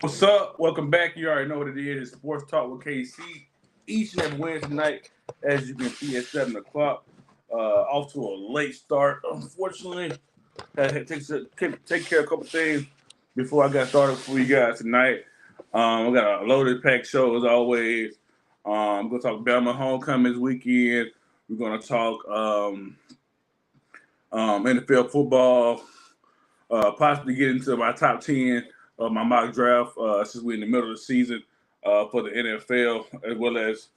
What's up? Welcome back. You already know what it is. It's Sports Talk with KC. Each and every Wednesday night, as you can see, at 7 o'clock. Off to a late start. Unfortunately, I had to take care of a couple things before I got started for you guys tonight. We got a loaded packed show as always. I'm going to talk Bama homecoming this weekend. We're going to talk NFL football. Possibly get into my top 10 of my mock draft since we're in the middle of the season for the NFL as well as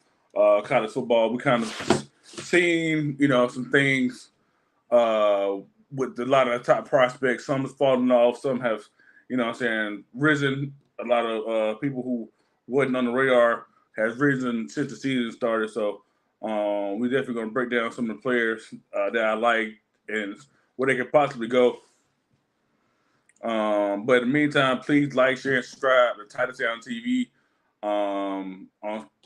college football. We kind of seen, some things with a lot of the top prospects. Some have fallen off, some have, risen. A lot of people who wasn't on the radar has risen since the season started. So we're definitely going to break down some of the players that I like and where they could possibly go. But in the meantime, please like, share, and subscribe to Title Sound TV on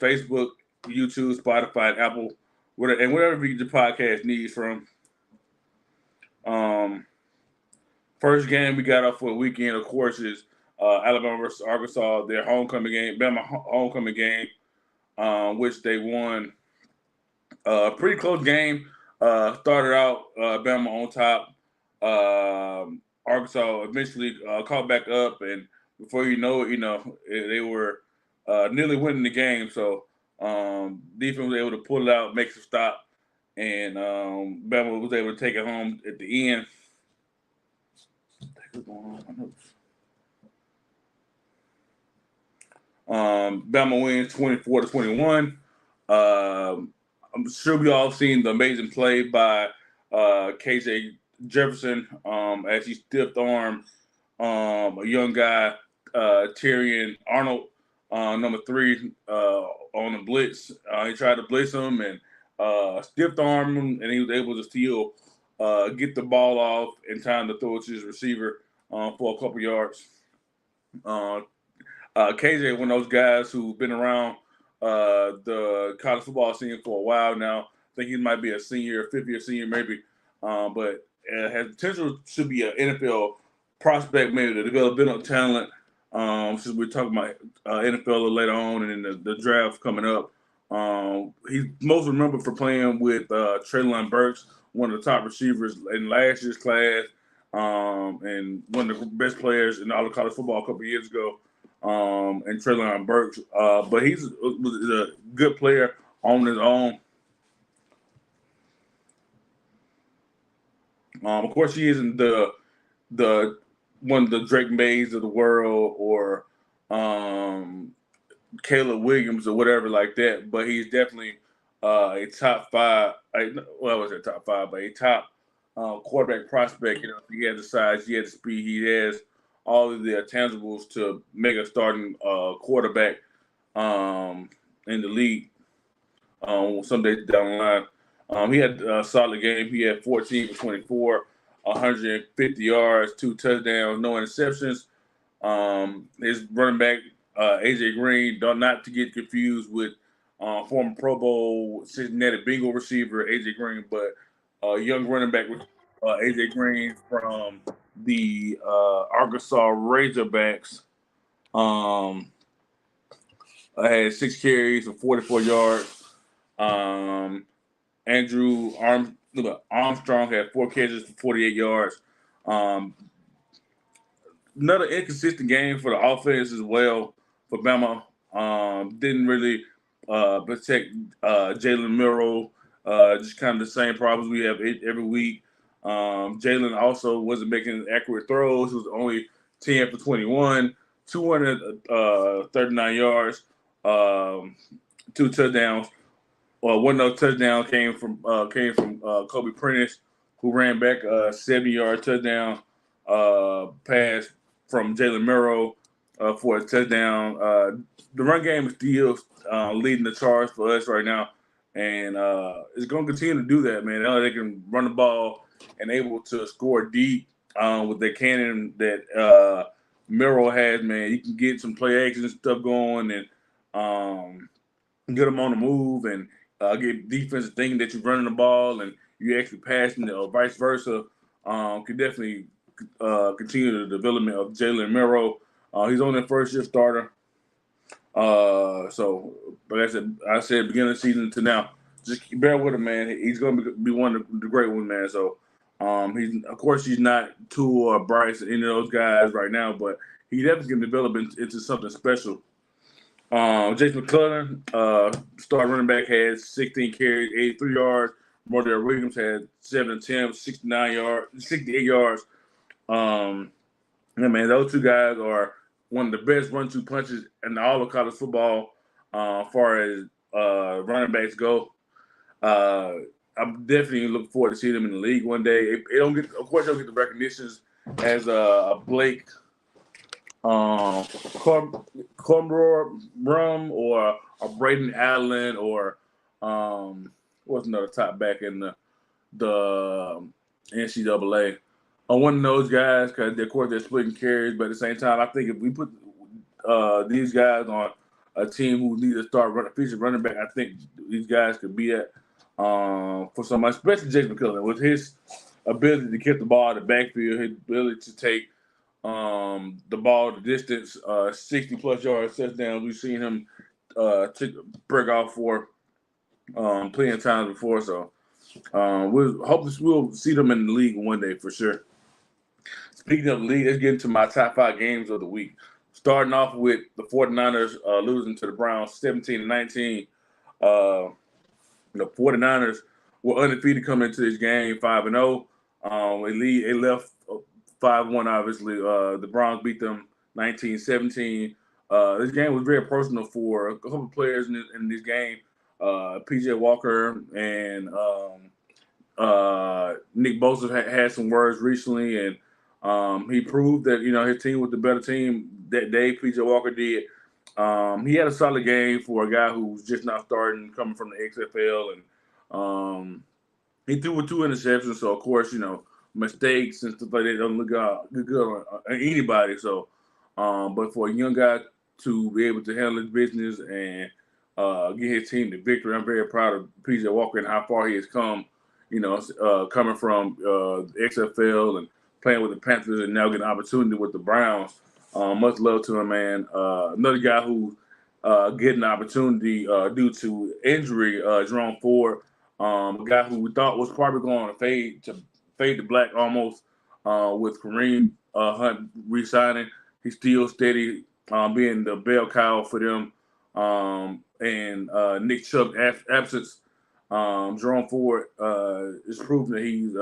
Facebook, YouTube, Spotify, and Apple, and whatever you get your podcast needs from. Um, First game we got up for the weekend, of course, is Alabama versus Arkansas, their homecoming game, Bama homecoming game, which they won. Pretty close game. Started out Bama on top. Arkansas eventually caught back up, and before you know it, they were nearly winning the game. So defense was able to pull it out, make some stop, and Bama was able to take it home at the end. What's going on with my notes? Bama wins 24-21. I'm sure we all seen the amazing play by KJ Jefferson as he stiff armed a young guy, Tyrion Arnold, number 3, on the blitz. He tried to blitz him and stiff arm him, and he was able to still get the ball off in time to throw it to his receiver for a couple yards. KJ, one of those guys who's been around the college football scene for a while now. I think he might be a senior, fifth-year senior maybe, but has potential to be an NFL prospect, maybe the developmental talent. Since we're talking about NFL a little later on and in the draft coming up. He's most remembered for playing with Treylon Burks, one of the top receivers in last year's class, and one of the best players in all of college football a couple of years ago. And Treylon Burks, but he's a good player on his own. Of course, he isn't the one of the Drake Mays of the world or Caleb Williams or whatever like that, but he's definitely a top 5. Well, I was a top 5, but a top quarterback prospect. He has the size, he has the speed, he has all of the tangibles to make a starting quarterback in the league someday down the line. He had a solid game. He had 14 for 24, 150 yards, 2 touchdowns, no interceptions. His running back, AJ Green, not to get confused with former Pro Bowl Cincinnati Bengal receiver AJ Green, but young running back with AJ Green from the Arkansas Razorbacks. I had 6 carries for 44 yards. Andrew Armstrong had 4 catches for 48 yards. Another inconsistent game for the offense as well for Bama. Didn't really protect Jalen Milroe. Just kind of the same problems we have every week. Jalen also wasn't making accurate throws. He was only 10 for 21, 239 yards, 2 touchdowns. One of those touchdowns came from Kobe Prentice, who ran back a 70-yard touchdown pass from Jalen Milroe for a touchdown. The run game is still leading the charge for us right now, and it's going to continue to do that, man. They can run the ball and able to score deep with the cannon that Milroe has, man. You can get some play action stuff going and get them on the move and get defense thinking that you're running the ball and you're actually passing it or vice versa. Could definitely continue the development of Jalen Milroe. He's only a first-year starter. But I said beginning of the season to now, just bear with him, man. He's going to be one of the great ones, man. So, he's not Tua or Bryce or any of those guys right now, but he definitely can develop into something special. Jason McClellan, star running back, had 16 carries, 83 yards. Mordell Williams had 7 attempts, 68 yards. Yeah, man, those two guys are one of the best run-two punches in all of college football, as far as running backs go. I'm definitely looking forward to seeing them in the league one day. They don't get, of course, they don't get the recognitions as a Blake Rum or a Braden Allen or what's another top back in the NCAA. One of those guys, because of course they're splitting carries, but at the same time, I think if we put these guys on a team who needs to start feature running back, I think these guys could be at for somebody, especially Jason McClellan, with his ability to get the ball out of the backfield, his ability to take the ball the distance, 60-plus yard touchdowns. We've seen him break off for plenty of times before, so we'll see them in the league one day for sure. Speaking of the league, let's get into my top 5 games of the week. Starting off with the 49ers losing to the Browns 17-19. The 49ers were undefeated coming into this game, 5-0. They left 5-1, obviously. The Browns beat them 19-17. This game was very personal for a couple of players in this game. P.J. Walker and Nick Bosa had some words recently, and he proved that his team was the better team that day. P.J. Walker did. He had a solid game for a guy who's just not starting, coming from the XFL, and he threw with 2 interceptions. So of course, mistakes and stuff like that don't look good on anybody. So, but for a young guy to be able to handle his business and get his team the victory, I'm very proud of P.J. Walker and how far he has come. Coming from XFL and playing with the Panthers and now getting an opportunity with the Browns. Much love to him, man. Another guy who getting an opportunity due to injury, Jerome Ford, a guy who we thought was probably going to fade to black almost with Kareem Hunt re-signing. He's still steady, being the bell cow for them. And Nick Chubb's absence. Jerome Ford is proving that he's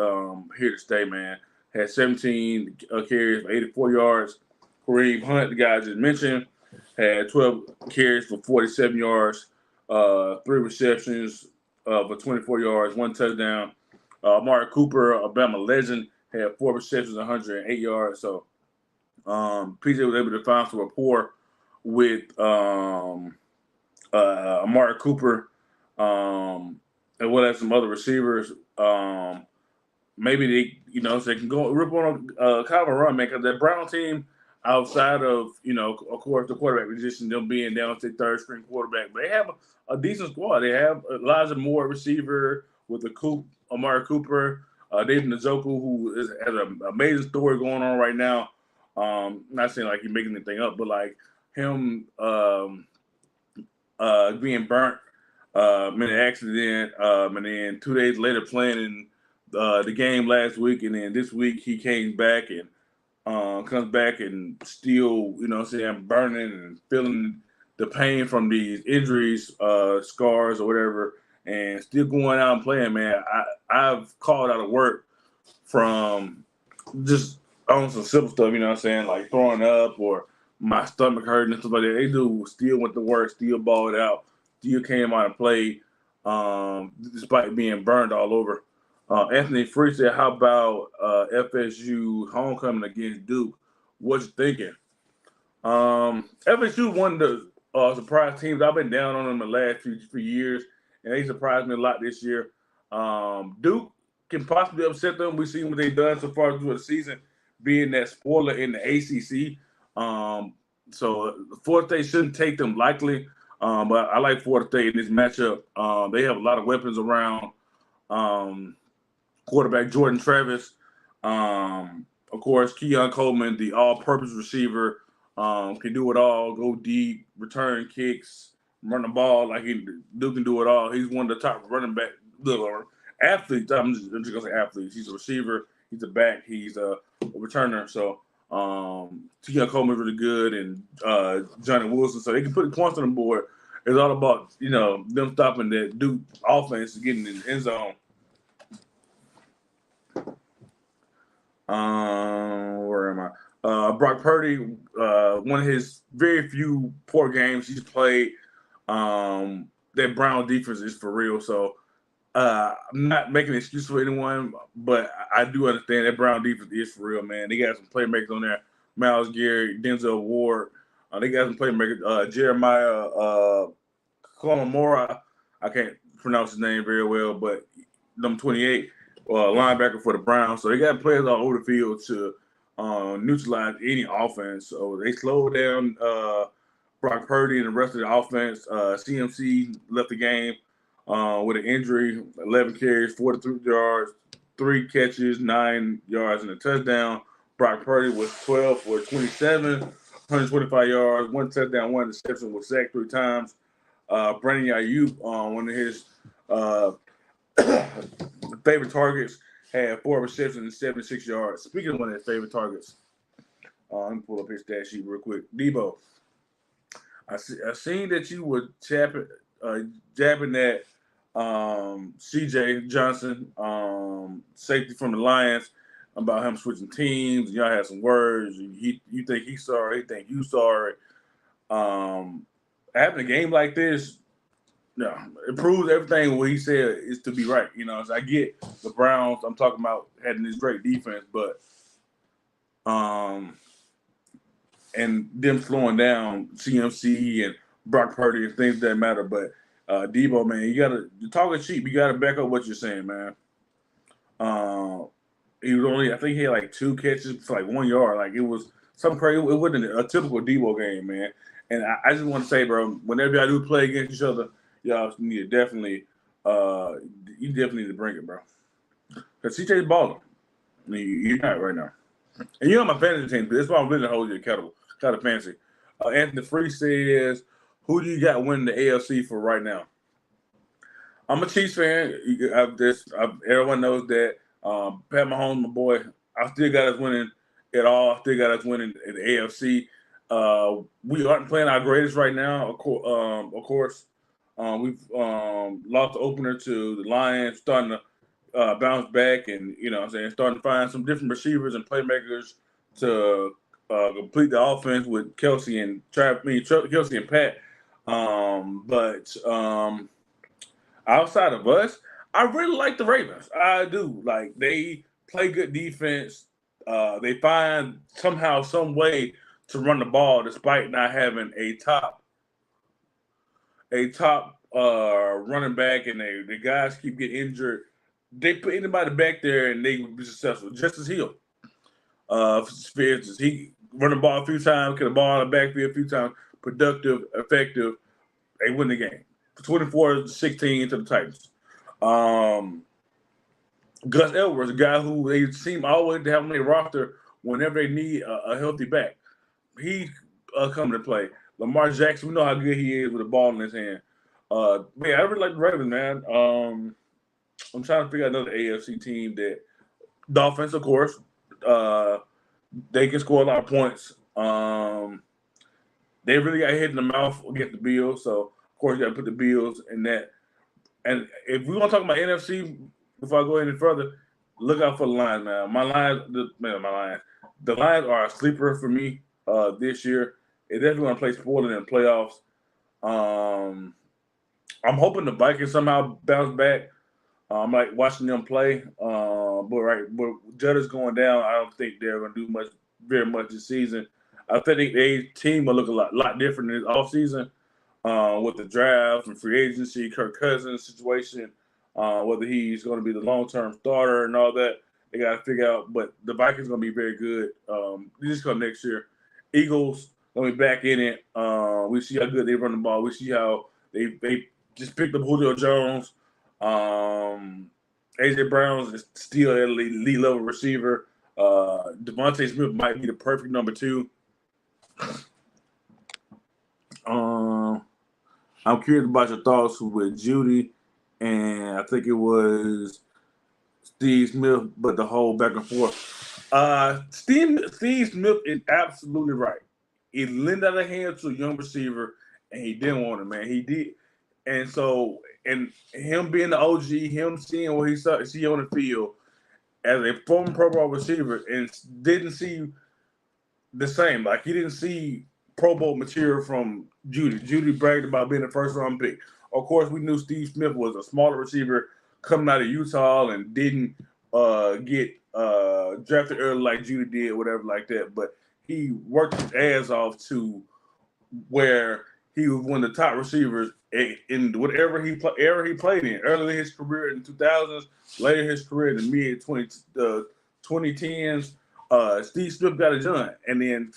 here to stay, man. Had 17 carries for 84 yards. Kareem Hunt, the guy I just mentioned, had 12 carries for 47 yards, 3 receptions for 24 yards, 1 touchdown. Amari Cooper, a Bama legend, had 4 receptions, 108 yards. So PJ was able to find some rapport with Amari Cooper, as well as some other receivers. Maybe they, so they can go rip on KaRon, man, because that Brown team, outside of, of course, the quarterback position, them being down to 3rd string quarterback, but they have a decent squad. They have Elijah Moore, receiver, with Amari Cooper, David Njoku, who has an amazing story going on right now. Not saying like he's making anything up, but like him being burnt in an accident, and then 2 days later playing in the game last week, and then this week he came back and comes back and still, burning and feeling the pain from these injuries, scars or whatever, and still going out and playing, man. I've called out of work from just on some simple stuff, like throwing up or my stomach hurting and stuff like that. They do still went to work, still balled out, still came out and played, despite being burned all over. Anthony Free said, how about FSU homecoming against Duke? What you thinking? FSU one of the surprise teams. I've been down on them the last few years, and they surprised me a lot this year. Duke can possibly upset them. We've seen what they've done so far through the season, being that spoiler in the ACC. So Florida State shouldn't take them likely, but I like Florida State in this matchup. They have a lot of weapons around. Quarterback Jordan Travis, of course, Keon Coleman, the all-purpose receiver, Can do it all, go deep, return kicks, run the ball. Like Duke can do it all. He's one of the top running back athletes. I'm just gonna say athletes. He's a receiver. He's a back. He's a returner. So T.J. Coleman's really good, and Johnny Wilson. So they can put points on the board. It's all about them stopping that Duke offense and getting in the end zone. Where am I? Brock Purdy, one of his very few poor games he's played. That Brown defense is for real. So I'm not making an excuse for anyone, but I do understand that Brown defense is for real, man. They got some playmakers on there. Myles Garrett, Denzel Ward. They got some playmakers. Jeremiah Colomora. I can't pronounce his name very well, but number 28, linebacker for the Browns. So they got players all over the field to neutralize any offense. So they slowed down Brock Purdy and the rest of the offense. CMC left the game with an injury, 11 carries, 43 yards, 3 catches, 9 yards, and a touchdown. Brock Purdy was 12 for 27, 125 yards, 1 touchdown, 1 interception, was sacked 3 times. Brandon Ayuk, one of his favorite targets, had 4 receptions and 76 yards. Speaking of one of his favorite targets, let me pull up his stat sheet real quick. Debo, I seen that you were jabbing at C.J. Johnson, safety from the Lions, about him switching teams. Y'all had some words. You think he's sorry. He think you sorry. Having a game like this, no, it proves everything what he said is to be right. So I get the Browns. I'm talking about having this great defense, but and them slowing down CMC and Brock Purdy and things that matter. But Debo, man, you gotta talk cheap. You gotta back up what you're saying, man. He was only, I think he had like 2 catches for like 1 yard. Like it was something crazy. It wasn't a typical Debo game, man. And I just want to say, bro, whenever y'all do play against each other, y'all need to definitely need to bring it, bro. Because CJ's balling. You're not right now. And you're on my fantasy team. That's why I'm really holding you accountable. Kind of fancy. Anthony Free says, who do you got winning the AFC for right now? I'm a Chiefs fan. Everyone knows that. Pat Mahomes, my boy, I still got us winning it all. I still got us winning in the AFC. We aren't playing our greatest right now, of course. We've lost the opener to the Lions, starting to bounce back and, starting to find some different receivers and playmakers to complete the offense with Kelsey and Pat. But outside of us, I really like the Ravens. I do. Like, they play good defense. They find somehow, some way to run the ball despite not having a top running back, and the guys keep getting injured. They put anybody back there and they will be successful. Justice Hill, he run the ball a few times, get the ball in the backfield a few times, productive, effective. They win the game. 24-16 to the Titans. Gus Edwards, a guy who they seem always to have on their roster whenever they need a healthy back. He's coming to play. Lamar Jackson, we know how good he is with the ball in his hand. Man, I really like the Ravens, man. I'm trying to figure out another AFC team that Dolphins, of course. They can score a lot of points. They really got hit in the mouth against the Bills, so of course you got to put the Bills in that. And if we want to talk about NFC, before I go any further, look out for the Lions, man. The Lions are a sleeper for me this year. They definitely want to play spoiler in the playoffs. I'm hoping the Vikings somehow bounce back. I'm like watching them play. But Judd's going down. I don't think they're going to do very much this season. I think their team will look a lot different in this offseason with the draft and free agency, Kirk Cousins situation, whether he's going to be the long-term starter and all that. They got to figure out. But the Vikings are going to be very good. This come next year. Eagles going to be back in it. We see how good they run the ball. We see how they just picked up Julio Jones. A.J. Brown is still an elite level receiver. Devontae Smith might be the perfect number 2. I'm curious about your thoughts with Judy, and I think it was Steve Smith, but the whole back and forth. Steve Smith is absolutely right. He lent out a hand to a young receiver, and he didn't want it, man. He did, and so and him being the OG, him seeing what he see on the field as a former Pro Bowl receiver, and didn't see the same. Like he didn't see Pro Bowl material from Judy. Judy bragged about being a first round pick. Of course, we knew Steve Smith was a smaller receiver coming out of Utah and didn't get drafted early like Judy did, whatever like that. But he worked his ass off to where he was one of the top receivers in whatever era he played in. Early in his career in the 2000s, later in his career in the mid 2010s. Steve Smith got it done, and then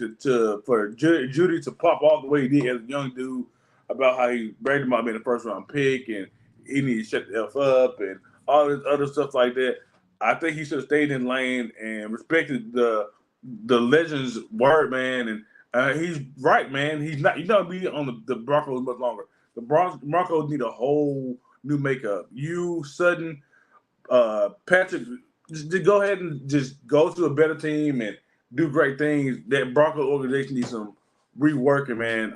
for Judy to pop all the way he did as a young dude about how he bragged about being a first round pick and he needed to shut the F up and all this other stuff like that. I think he should have stayed in lane and respected the legend's word, man. And he's right, man. He's not be on the Broncos much longer. The Broncos need a whole new makeup. You, Sutton, Patrick. Just go ahead and just go to a better team and do great things. That Bronco organization needs some reworking, man.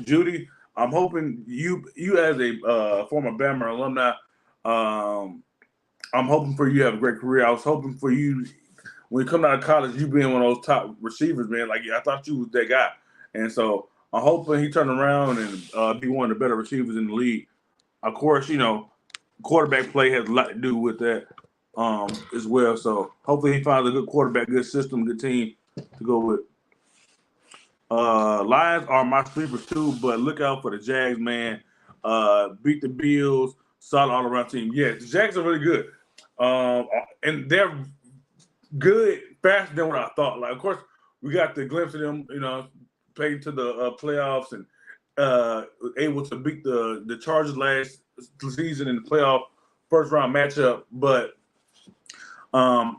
Judy, I'm hoping you as a former Bama alumni, I'm hoping for you to have a great career. I was hoping for you when you come out of college, you being one of those top receivers, man. Like I thought you was that guy, and so I'm hoping he turned around and be one of the better receivers in the league. Of course, quarterback play has a lot to do with that. As well. So hopefully he finds a good quarterback, good system, good team to go with. Lions are my sleepers too, but look out for the Jags, man. Beat the Bills, solid all around team. Yeah, the Jags are really good. And they're good faster than what I thought. Like, of course, we got the glimpse of them, playing to the playoffs and able to beat the Chargers last season in the playoff first round matchup, but I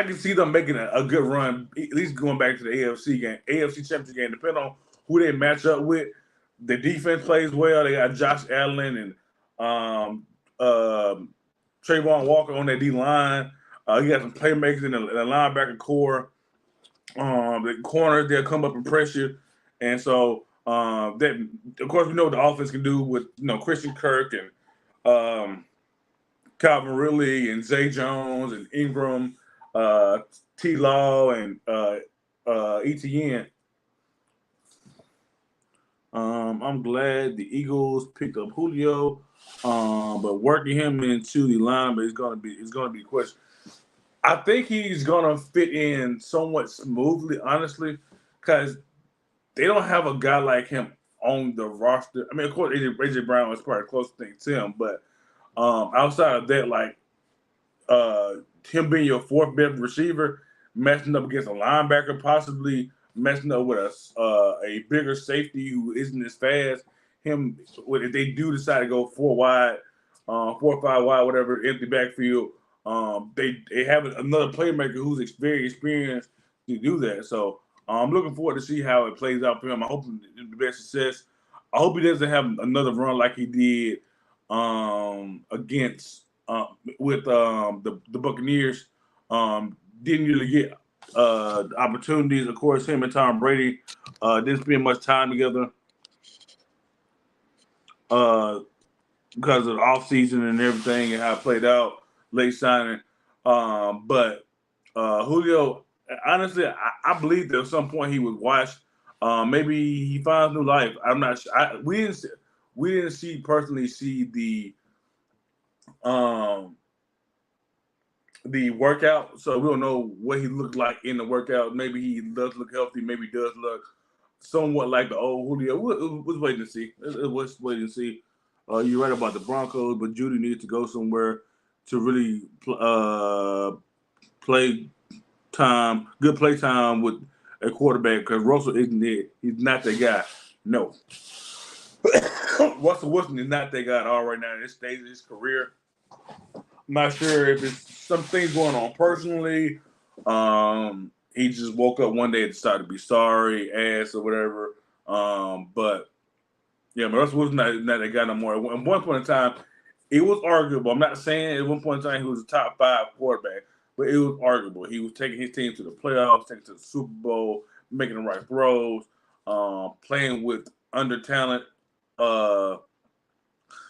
can see them making a good run, at least going back to the AFC Championship game. Depending on who they match up with, the defense plays well. They got Josh Allen and Trayvon Walker on that D line. You got some playmakers in the linebacker core. The corners, they'll come up and pressure, and so that of course we know what the offense can do with Christian Kirk and Calvin Ridley and Zay Jones and Ingram, T. Law and ETN. I'm glad the Eagles picked up Julio, but working him into the line, but it's gonna be a question. I think he's gonna fit in somewhat smoothly, honestly, because they don't have a guy like him on the roster. I mean, of course, AJ Brown was probably the closest thing to him, but outside of that, like him being your fourth best receiver, messing up against a linebacker, possibly messing up with a bigger safety who isn't as fast. If they do decide to go 4 or 5 wide, whatever, empty backfield, they have another playmaker who's very experienced to do that. So I'm looking forward to see how it plays out for him. I hope the best success. I hope he doesn't have another run like he did against with the Buccaneers. Didn't really get opportunities. Of course, him and Tom Brady didn't spend much time together because of the offseason and everything and how it played out, late signing. But Julio, honestly, I believe that at some point he was washed. Maybe he finds new life. I'm not sure. We didn't personally see the workout, so we don't know what he looked like in the workout. Maybe he does look healthy. Maybe he does look somewhat like the old Julio. We'll wait and see. Let's wait and see. You're right about the Broncos, but Judy needs to go somewhere to really play time, good play time with a quarterback, because Russell isn't it. He's not that guy. No. Russell Wilson is not that guy at all right now in this stage of his career. I'm not sure if it's some things going on personally. he just woke up one day and decided to be sorry, ass or whatever. But yeah, but Russell Wilson not that guy no more. At one point in time, it was arguable. I'm not saying at one point in time he was a top 5 quarterback, but it was arguable. He was taking his team to the playoffs, taking to the Super Bowl, making the right throws, playing with under talent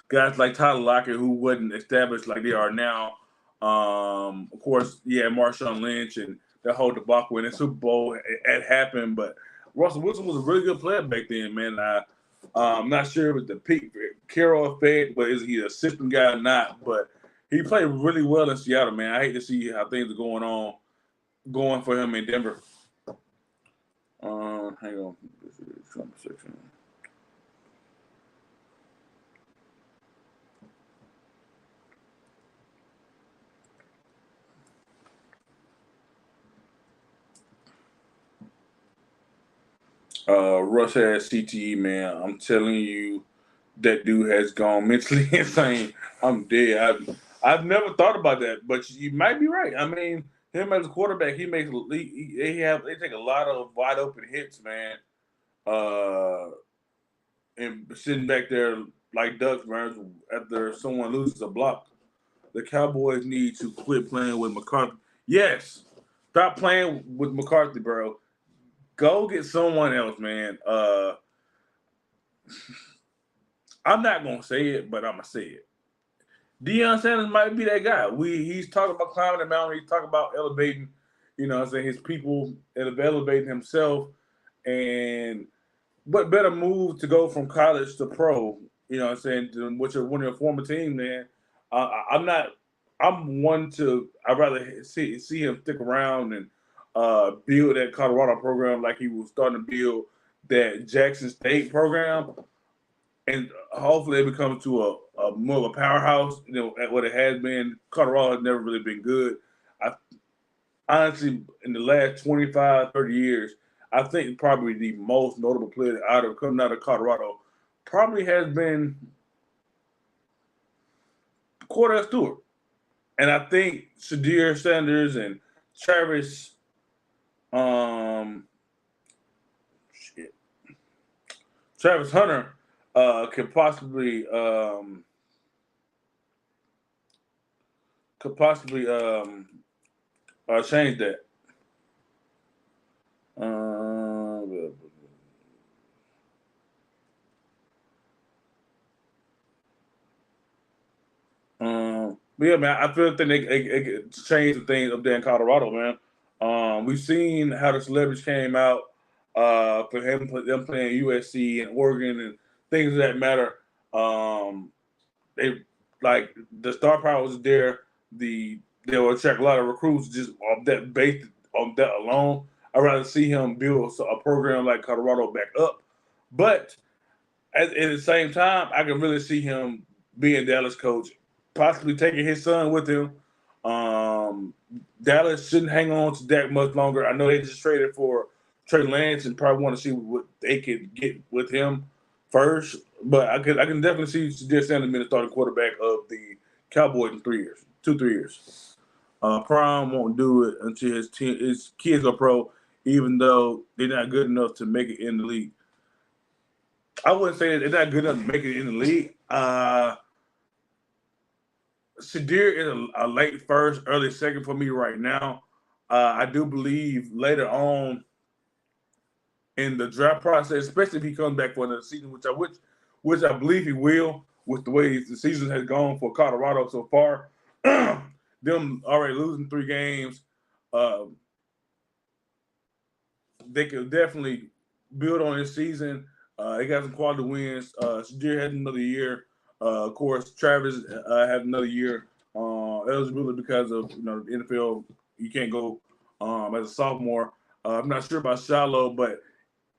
guys like Tyler Lockett who wasn't established like they are now. Of course, yeah, Marshawn Lynch and that whole debacle in the Super Bowl it happened, but Russell Wilson was a really good player back then, man. I'm not sure if it's the peak KaRon effect, but is he a system guy or not? But he played really well in Seattle, man. I hate to see how things are going for him in Denver. Hang on. This is comment section. Russ has CTE, man. I'm telling you, that dude has gone mentally insane. I'm dead. I've never thought about that, but you might be right. I mean, him as a quarterback, they take a lot of wide open hits, man. And sitting back there like ducks, man, after someone loses a block. The Cowboys need to quit playing with McCarthy. Yes, stop playing with McCarthy, bro. Go get someone else, man. I'm not gonna say it, but I'm gonna say it. Deion Sanders might be that guy. He's talking about climbing the mountain. He's talking about elevating, his people, elevating himself. And what better move to go from college to pro? To which are one of your former team, man. I'm not. I'm one to. I'd rather see him stick around and build that Colorado program like he was starting to build that Jackson State program, and hopefully it becomes to a more of a powerhouse. At what it has been. Colorado has never really been good. Honestly, in the last 25, 30 years, I think probably the most notable player coming out of Colorado probably has been Caddell Stewart. And I think Shadir Sanders and Travis Travis Hunter could possibly change that. But yeah, man, I feel that they could change the things up there in Colorado, man. We've seen how the celebrities came out for them playing USC and Oregon and things of that matter. They like the star power was there. They will attract a lot of recruits just off that base, on that alone. I'd rather see him build a program like Colorado back up. But at the same time, I can really see him being Dallas coach, possibly taking his son with him. Dallas shouldn't hang on to Dak much longer. I know they just traded for Trey Lance and probably want to see what they could get with him first. But I can definitely see Shadir Sanders being the starting quarterback of the Cowboys in 3 years, 2-3 years. Prime won't do it until his kids are pro, even though they're not good enough to make it in the league. I wouldn't say that they're not good enough to make it in the league. Shadir is a late first, early second for me right now. I do believe later on in the draft process, especially if he comes back for another season, which I believe he will, with the way the season has gone for Colorado so far. Them already losing 3 games, they could definitely build on this season. They got some quality wins. Shadir had another year. Of course, Travis had another year. Eligibility because of the NFL, you can't go as a sophomore. I'm not sure about Shiloh, but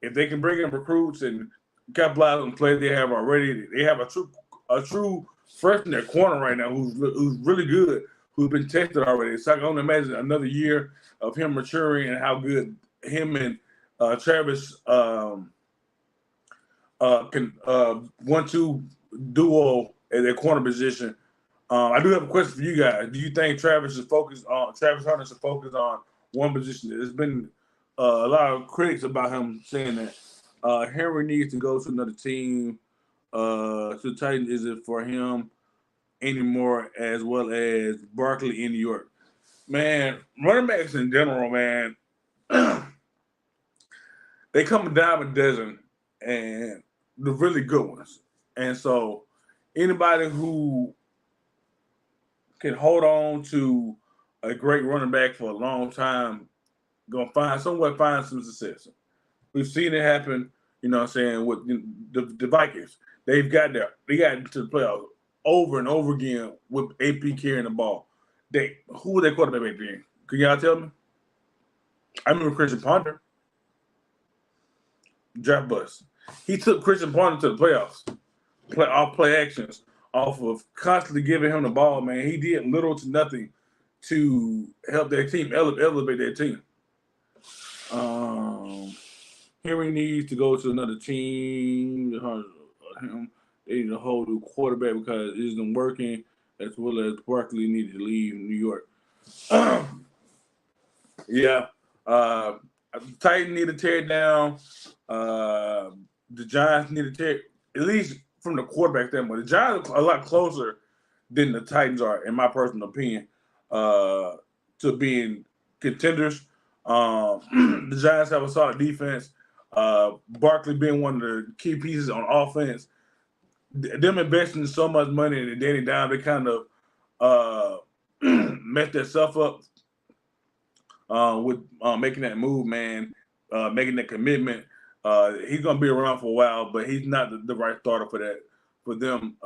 if they can bring in recruits and capitalize on the players they have already, they have a true freshman at corner right now who's really good, who's been tested already. So I can only imagine another year of him maturing and how good him and Travis can 1-2 duo at their corner position. I do have a question for you guys. Do you think Travis Hunter should focus on one position. There's been a lot of critics about him saying that Henry needs to go to another team. To the Titans isn't for him anymore, as well as Barkley in New York. Man, running backs in general, man, they come a dime a dozen, and the really good ones. And so, anybody who can hold on to a great running back for a long time gonna find some success. We've seen it happen, you know what I'm saying, with the Vikings. They got into the playoffs over and over again with AP carrying the ball. Who were their quarterback back then? Can y'all tell me? I remember Christian Ponder. Draft bust. He took Christian Ponder to the playoffs. Off play actions, off of constantly giving him the ball, man. He did little to nothing to help their team, elevate their team. Henry needs to go to another team. They need to hold the quarterback because it isn't working, as well as Barkley needed to leave New York. Yeah. Titans need to tear it down. The Giants need to tear, at least from the quarterback standpoint. The Giants are a lot closer than the Titans are, in my personal opinion, to being contenders. The Giants have a solid defense. Barkley being one of the key pieces on offense. Them investing so much money in Danny Down, they kind of messed themselves up with making that move, man, making that commitment. He's gonna be around for a while, but he's not the right starter for them.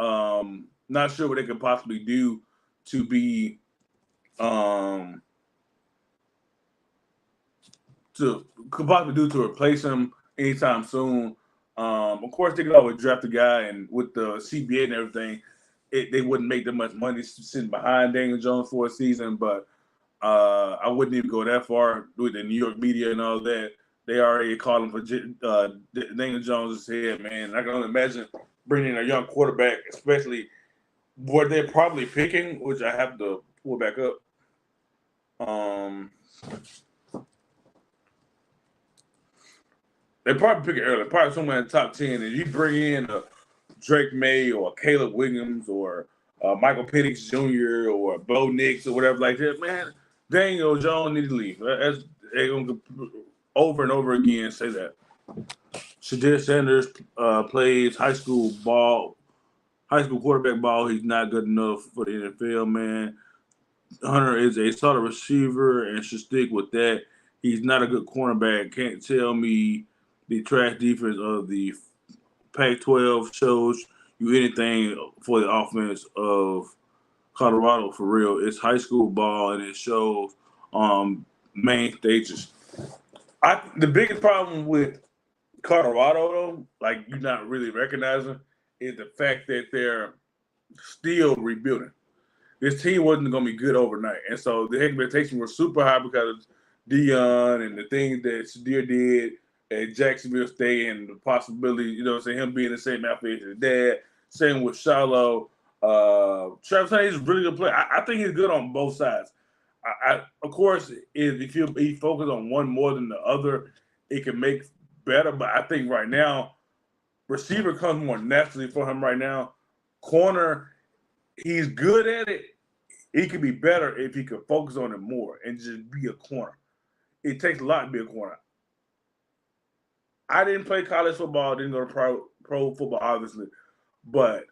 Not sure what they could possibly do to be to replace him anytime soon. Of course, they could always draft a guy, and with the CBA and everything, they wouldn't make that much money sitting behind Daniel Jones for a season. But I wouldn't even go that far with the New York media and all that. They already called him for Daniel Jones' head, man. I can only imagine bringing in a young quarterback, especially what they're probably picking, which I have to pull back up. They probably pick it early, probably somewhere in the top 10. And you bring in a Drake May or Caleb Williams or Michael Penix Jr. or Bo Nix or whatever like that, man, Daniel Jones needs to leave. They're going to over and over again say that. Shadir Sanders plays high school quarterback ball. He's not good enough for the NFL, man. Hunter is a solid receiver and should stick with that. He's not a good cornerback. Can't tell me the trash defense of the Pac-12 shows you anything for the offense of Colorado for real. It's high school ball and it shows main stages. The biggest problem with Colorado, though, like you're not really recognizing, is the fact that they're still rebuilding. This team wasn't going to be good overnight. And so the expectations were super high because of Dion and the things that Shadir did at Jacksonville State and the possibility, you know what I'm saying, him being the same outfit as his dad. Same with Shiloh. Travis Hunter is a really good player. I think he's good on both sides. Of course, if he focus on one more than the other, it can make better. But I think right now, receiver comes more naturally for him right now. Corner, he's good at it. He could be better if he could focus on it more and just be a corner. It takes a lot to be a corner. I didn't play college football, didn't go to pro football, obviously. But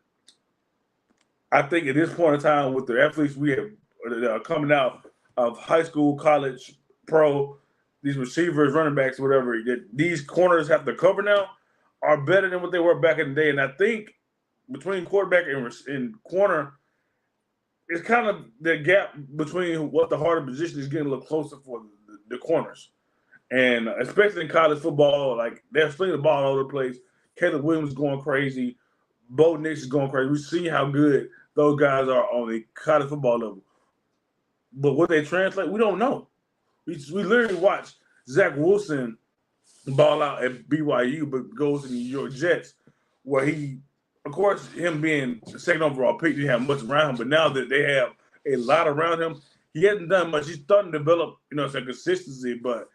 I think at this point in time, with the athletes we have that are coming out of high school, college, pro, these receivers, running backs, whatever, these corners have to cover now are better than what they were back in the day. And I think between quarterback and corner, it's kind of the gap between what the harder position is getting a little closer for the corners. And especially in college football, like they're slinging the ball all over the place. Caleb Williams is going crazy. Bo Nix is going crazy. We see how good those guys are on the college football level. But what they translate, we don't know. We literally watched Zach Wilson ball out at BYU, but goes to the New York Jets, where he, of course, him being the second overall pick, didn't have much around him. But now that they have a lot around him, he hasn't done much. He's starting to develop, some consistency. But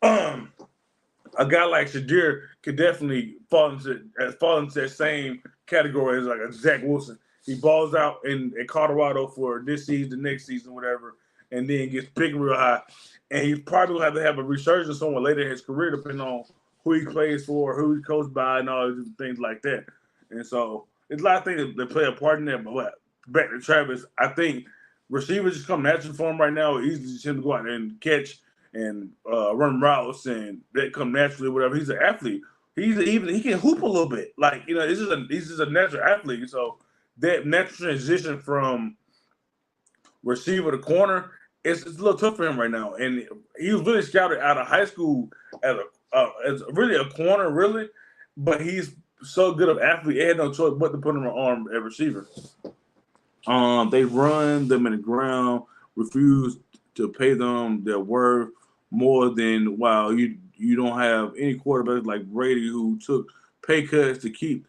a guy like Shadir could definitely fall into that same category as like a Zach Wilson. He balls out in Colorado for this season, next season, whatever, and then gets picked real high. And he probably will have to have a resurgence somewhere later in his career, depending on who he plays for, who he's coached by, and all these things like that. And so it's a lot of things that play a part in that. But back to Travis, I think receivers just come natural for him right now. It's easy just him to go out there and catch and run routes, and that come naturally. Whatever. He's an athlete. He can hoop a little bit. Like he's just a natural athlete. So that natural transition from receiver to corner, it's a little tough for him right now. And he was really scouted out of high school as really a corner, really. But he's so good of athlete, they had no choice but to put him on arm at receiver. They run them in the ground, refuse to pay them their worth more than while you don't have any quarterbacks like Brady who took pay cuts to keep.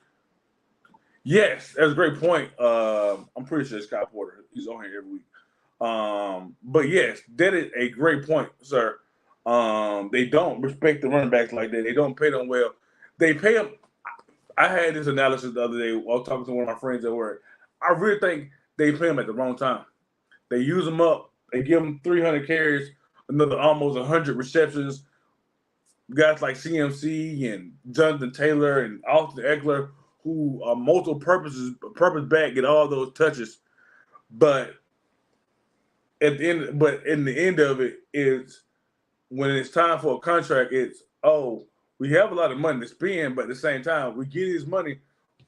Yes, that's a great point. I'm pretty sure Scott Porter, he's on here every week. But yes, that is a great point, sir. They don't respect the running backs like that. They don't pay them well. They pay them. I had this analysis the other day. I was talking to one of my friends at work. I really think they pay them at the wrong time. They use them up. They give them 300 carries, another almost 100 receptions. Guys like CMC and Jonathan Taylor and Austin Eckler, who are multiple purpose back, get all those touches. But in the end of it is when it's time for a contract, it's we have a lot of money to spend, but at the same time, we get his money.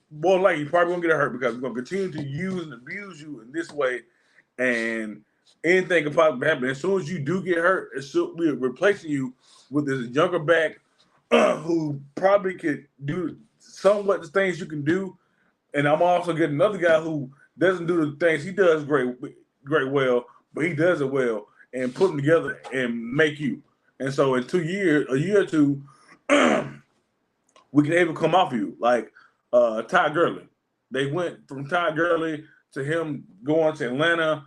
More likely, you're probably gonna get hurt because we're gonna continue to use and abuse you in this way, and anything can possibly happen. As soon as you do get hurt, we're replacing you with this younger back who probably could do somewhat the things you can do. And I'm also getting another guy who doesn't do the things he does great well, but he does it well and put them together and make you. And so in 2 years, a year or two, we can even come off you like Ty Gurley. They went from Ty Gurley to him going to Atlanta,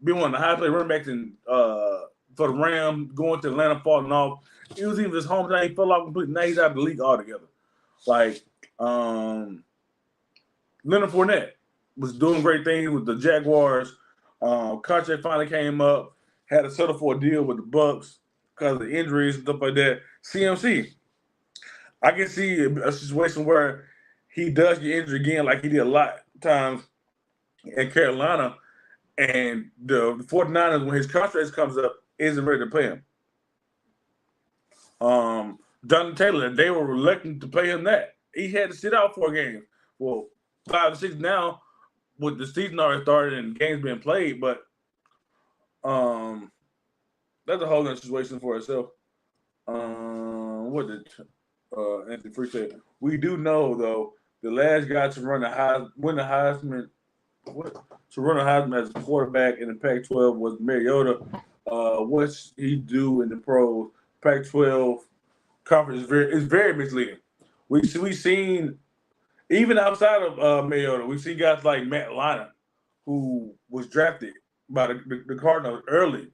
being one of the high play running backs for the Rams, going to Atlanta, falling off. It was even his hometown. He fell off completely. Now he's out of the league altogether. Like Leonard Fournette was doing great things with the Jaguars. Contract finally came up, had to settle for a deal with the Bucks because of injuries and stuff like that. CMC, I can see a situation where he does get injured again, like he did a lot of times in Carolina, and the 49ers, when his contract comes up, isn't ready to pay him. Jonathan Taylor, they were reluctant to pay him that. He had to sit out 4 games. Well, 5 or 6 now, with the season already started and games being played, but that's a whole other situation for itself. What did Anthony Free say? We do know though the last guy to run win the Heisman, as a quarterback in the Pac-12 was Mariota. What's he do in the pros? Pac-12 conference is very misleading. We've seen even outside of Mariota, we've seen guys like Matt Leinart, who was drafted by the Cardinals early.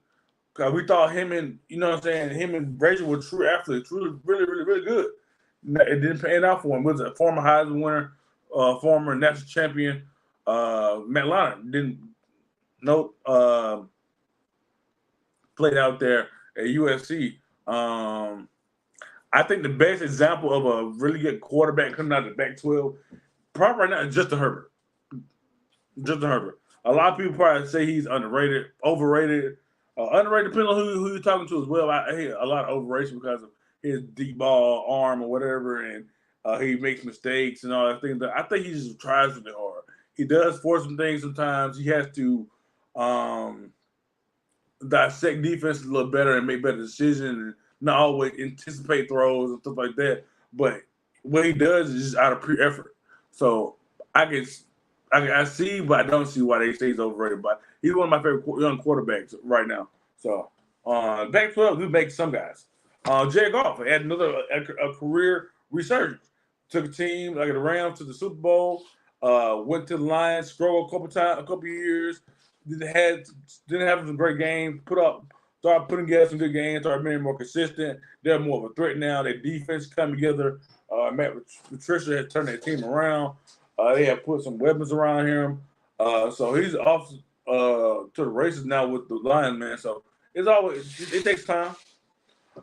Because we thought him and, him and Brazier were true athletes, truly, really, really, really good. It didn't pan out for him. He was a former Heisman winner, former national champion. Matt Leinart didn't played out there at USC. I think the best example of a really good quarterback coming out of the Pac-12 probably right now is Justin Herbert. Justin Herbert. A lot of people probably say he's underrated, overrated. Underrated depending on who you're talking to as well. I hear a lot of overration because of his deep ball arm or whatever, and he makes mistakes and all that things. I think he just tries really hard. He does force some things sometimes. He has to dissect defense a little better and make better decisions and not always anticipate throws and stuff like that. But what he does is just out of pure effort. So I see, but I don't see why they say he's overrated. But he's one of my favorite young quarterbacks right now. So Pac-12 do make some guys. Jared Goff had another a career resurgence. Took a team like the Rams to the Super Bowl. Went to the Lions, struggled a couple years. didn't have some great games. Started putting together some good games. Started being more consistent. They're more of a threat now. Their defense come together. Matt Patricia has turned their team around. They have put some weapons around him. So he's off to the races now with the Lions, man. So it takes time.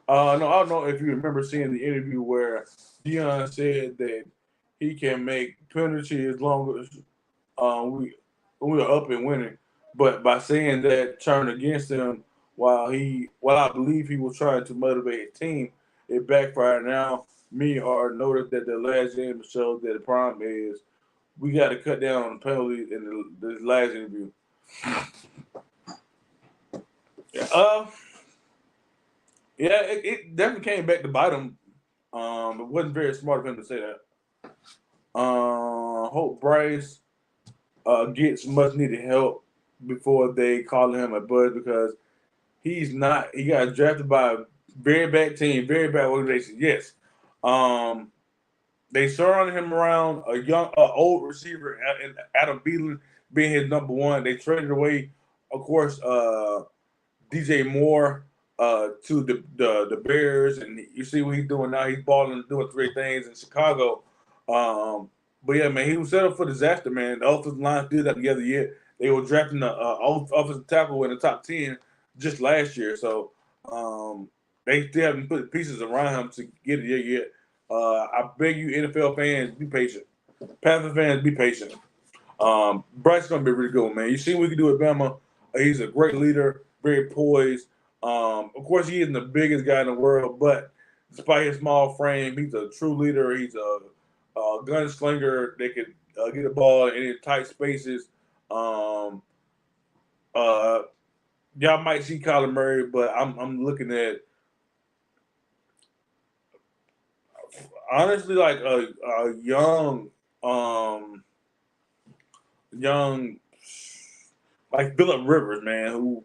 No, I don't know if you remember seeing the interview where Deion said that he can make penalty as long as we are up and winning. But by saying that turned against him while I believe he was trying to motivate his team, it backfired. Now me or noticed that the last game showed that the problem is we got to cut down on the penalties in the last interview. Yeah, it definitely came back to bite him. It wasn't very smart of him to say that. Hope Bryce gets much needed help before they call him a bud because he's not. He got drafted by a very bad team, very bad organization. Yes, they surrounded him around a young, old receiver, and Adam Beelan being his number one. They traded away, of course, DJ Moore to the Bears, and you see what he's doing now. He's balling, doing three things in Chicago. But yeah, man, he was set up for disaster, man. The offensive line still got together yet. They were drafting the offensive tackle in the top 10 just last year, so they still haven't put pieces around him to get it yet. I beg you, NFL fans, be patient. Panther fans, be patient. Bryce is gonna be really good, man. You see what he can do at Bama. He's a great leader, very poised. Of course, he isn't the biggest guy in the world, but despite his small frame, he's a true leader. He's a gunslinger. They could get the ball in tight spaces. Y'all might see Kyler Murray, but I'm looking at honestly like a young like Phillip Rivers, man, who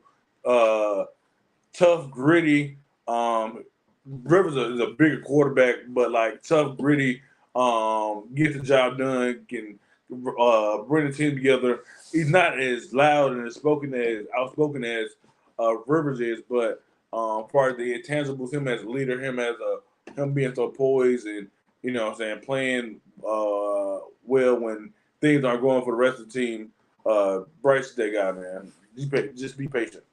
tough, gritty. Rivers is a bigger quarterback, but like tough, gritty, get the job done, can bring the team together. He's not as loud and outspoken as Rivers is, but part of the intangibles, him as a leader, him being so poised and what I'm saying, playing well when things aren't going for the rest of the team. Bryce is that guy, man. Just be patient.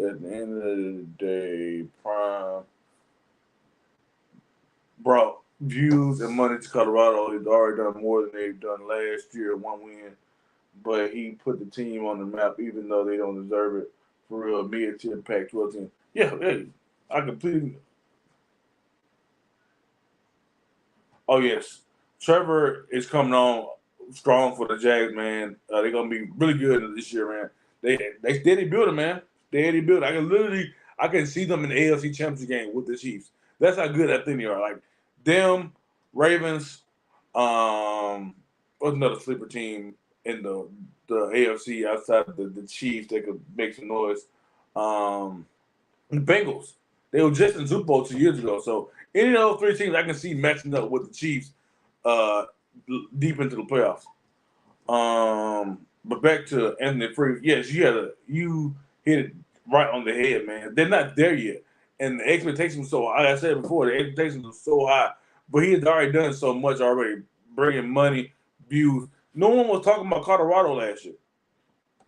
At the end of the day, Prime brought views and money to Colorado. He's already done more than they've done last year, one win. But he put the team on the map, even though they don't deserve it. For real, mid-tier Pac-12 team. Yeah, hey, I completely. Oh yes, Trevor is coming on strong for the Jags, man. They're gonna be really good this year, man. They steady building, man. Steady building. I can see them in the AFC Championship game with the Chiefs. That's how good I think they are. Like them, Ravens. What's another sleeper team in the AFC outside of the Chiefs that could make some noise? The Bengals. They were just in Super Bowl 2 years ago. So any of those three teams I can see matching up with the Chiefs deep into the playoffs. But back to Anthony Free. Yes, you hit it right on the head, man. They're not there yet. And the expectations were so high. Like I said before, the expectations were so high. But he had already done so much already, bringing money, views. No one was talking about Colorado last year.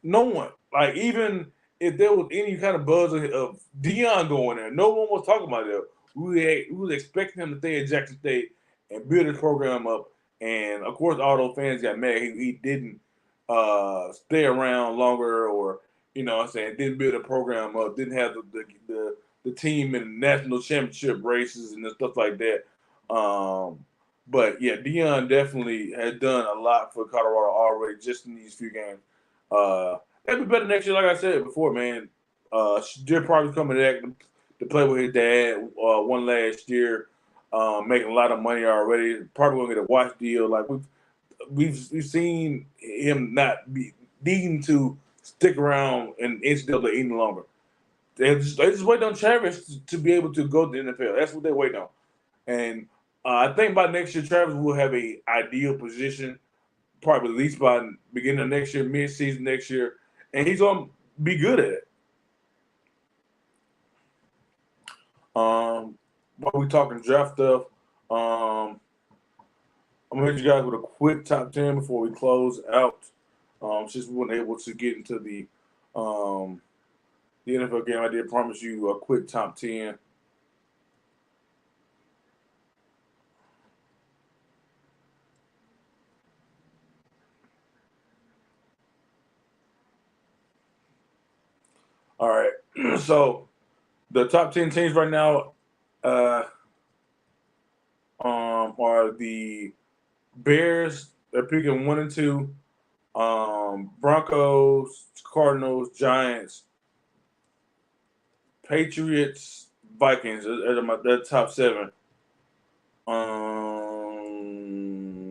No one. Like, even if there was any kind of buzz of Deion going there, no one was talking about it. We was expecting him to stay at Jackson State and build his program up. And, of course, all those fans got mad. He didn't stay around longer or, didn't build a program up, didn't have the team in national championship races and stuff like that. But, yeah, Deion definitely has done a lot for Colorado already just in these few games. That'd be better next year, like I said before, man. They're probably coming back to play with his dad one last year, making a lot of money already. Probably going to get a watch deal. Like we've seen him not be needing to stick around in NCAA any longer. They just wait on Travis to be able to go to the NFL. That's what they wait on. And I think by next year, Travis will have a ideal position, probably at least by beginning of next year, mid-season next year, and he's going to be good at it. While we talking draft stuff, I'm gonna hit you guys with a quick top 10 before we close out. Since we weren't able to get into the NFL game, I did promise you a quick top 10. All right, so the top 10 teams right now are the Bears. They're picking 1 and 2. Broncos, Cardinals, Giants, Patriots, Vikings. Those are the top 7.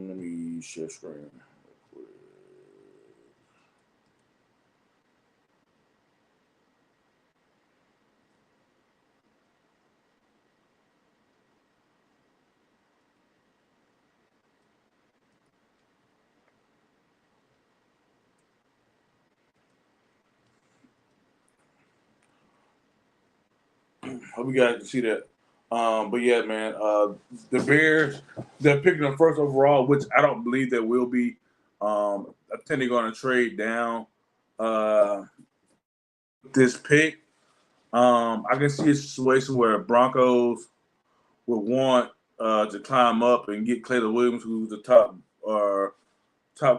Let me share screen. Hope you guys can see that. But yeah, man, the Bears, they're picking them first overall, which I don't believe they will be. I think they're going to trade down this pick. I can see a situation where Broncos would want to climb up and get Caleb Williams, who's the top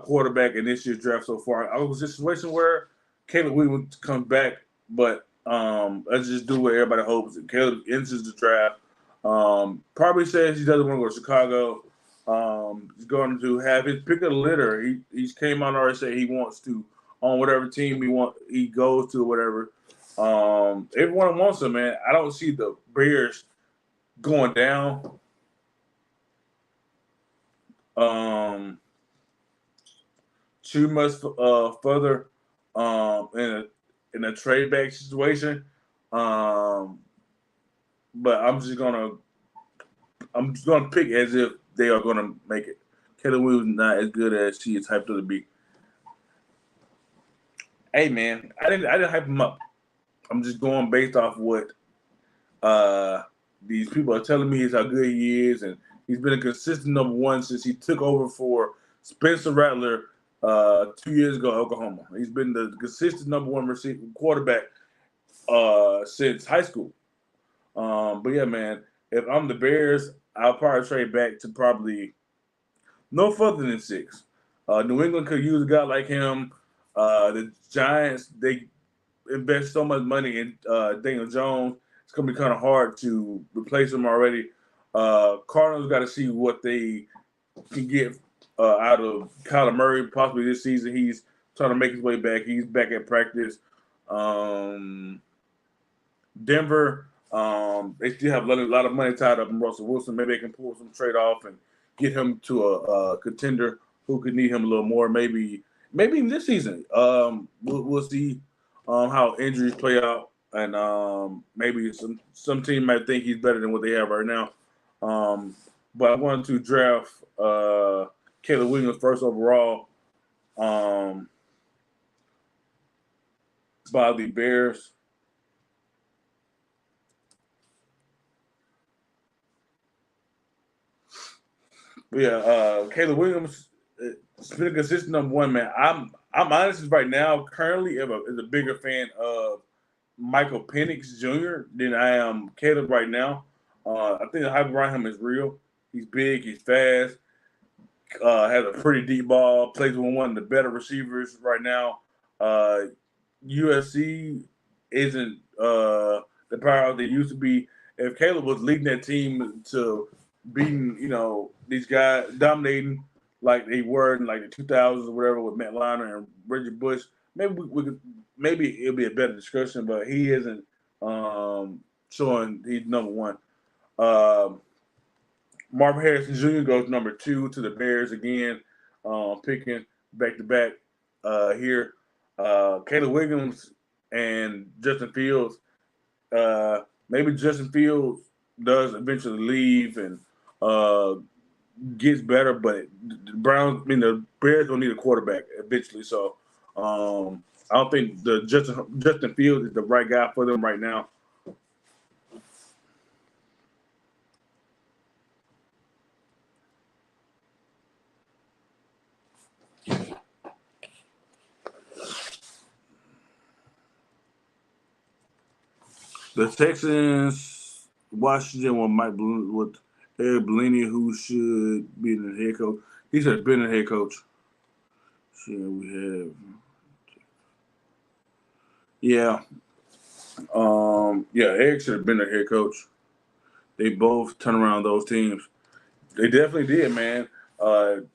quarterback in this year's draft so far. I was in a situation where Caleb Williams comes back, but let's just do what everybody hopes. Caleb enters the draft. Probably says he doesn't want to go to Chicago. He's going to have his pick of the litter. He's came out and already said he wants to on whatever team he goes to, whatever. Everyone wants him, man. I don't see the Bears going down. Too much further in a trade back situation. But I'm just gonna pick as if they are gonna make it. Caleb Williams not as good as he is hyped up to be. Hey man, I didn't hype him up. I'm just going based off what these people are telling me is how good he is, and he's been a consistent number 1 since he took over for Spencer Rattler 2 years ago at Oklahoma. He's been the consistent number 1 quarterback since high school. But yeah, man, if I'm the Bears, I'll probably trade back to probably no further than 6. New England could use a guy like him. The Giants, they invest so much money in Daniel Jones. It's going to be kind of hard to replace him already. Cardinals got to see what they can get out of Kyler Murray possibly this season. He's trying to make his way back. He's back at practice. Denver, they still have a lot of money tied up in Russell Wilson. Maybe they can pull some trade off and get him to a contender who could need him a little more. Maybe in this season. We'll see how injuries play out, and maybe some team might think he's better than what they have right now. But I wanted to draft Caleb Williams first overall by the Bears. Yeah, Caleb Williams has been a consistent number 1, man. I'm honestly right now currently is a bigger fan of Michael Penix Jr. than I am Caleb right now. I think the hype around him is real. He's big, he's fast, has a pretty deep ball, plays with one of the better receivers right now. USC isn't the powerhouse they used to be. If Caleb was leading that team to beating, these guys, dominating like they were in like the 2000s or whatever with Matt Leinart and Reggie Bush, maybe it'll be a better discussion, but he isn't showing he's number 1. Marvin Harrison Jr. goes number 2 to the Bears again, picking back to back here. Caleb Williams and Justin Fields. Maybe Justin Fields does eventually leave, and gets better, but the the Bears gonna need a quarterback eventually. So I don't think the Justin Fields is the right guy for them right now. The Texans, Washington with Eric Bellini, who should be the head coach. He should have been the head coach. Shit, we have. Yeah. Yeah, Eric should have been the head coach. They both turn around those teams. They definitely did, man. Mike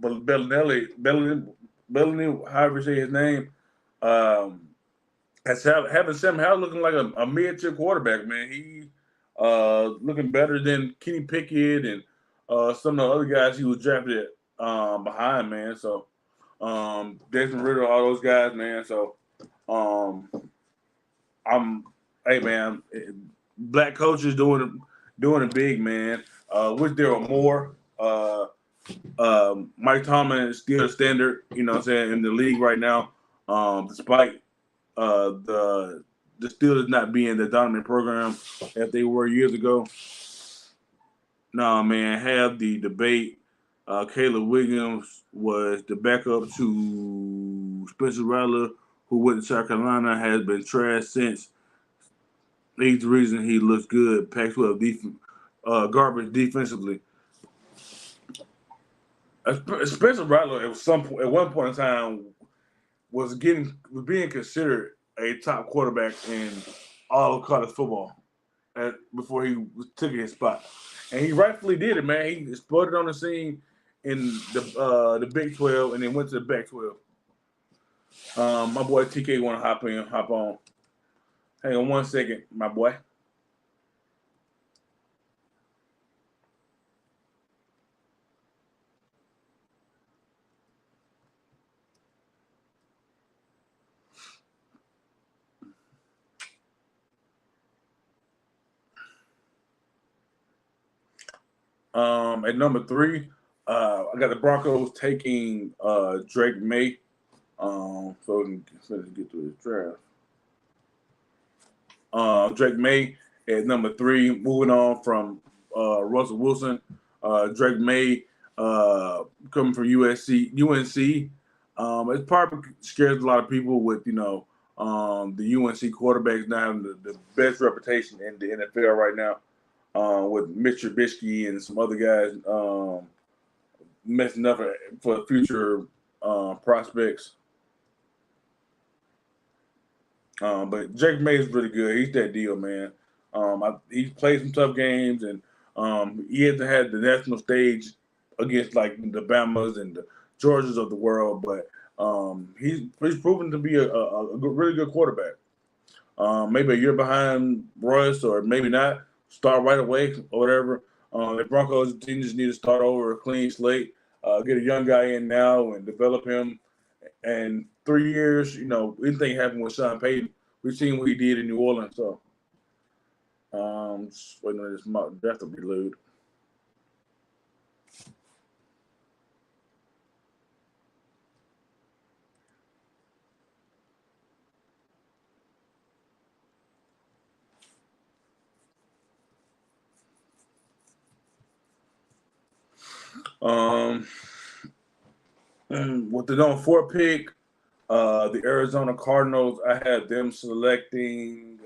Bellinelli, however you say his name, um, having Sam Howell looking like a mid-tier quarterback, man. He looking better than Kenny Pickett and some of the other guys he was drafted behind, man. So Desmond Ritter, all those guys, man. So um, hey, man, black coaches doing it big, man. Wish there were more. Mike Tomlin is still a standard, you know what I'm saying, in the league right now, despite the Steelers not being the dominant program that they were years ago. No, man, have the debate. Caleb Williams was the backup to Spencer Rattler, who went to South Carolina, has been trashed since. He's the reason he looks good. Pac-12 garbage defensively. Spencer Rattler at one point in time was being considered a top quarterback in all of college football before he took his spot, and he rightfully did it, man. He exploded on the scene in the Big 12, and then went to the Pac 12. My boy TK want to hop on. Hang on one second, my boy. At number 3, I got the Broncos taking Drake May. So let's get to the draft. Drake May at number 3. Moving on from Russell Wilson, Drake May coming from UNC. It probably scares a lot of people with the UNC quarterbacks now having the best reputation in the NFL right now. With Mitch Trubisky and some other guys messing up for future prospects. But Drake May is really good. He's that deal, man. He's played some tough games, and he hasn't had the national stage against like the Bamas and the Georgias of the world. But he's proven to be a really good quarterback. Maybe a year behind Russ, or maybe not. Start right away or whatever. The Broncos team just need to start over, a clean slate, get a young guy in now and develop him. And 3 years, anything happened with Sean Payton. We've seen what he did in New Orleans. So, just waiting on this mock draft to reload. With the number 4 pick, the Arizona Cardinals, I had them selecting.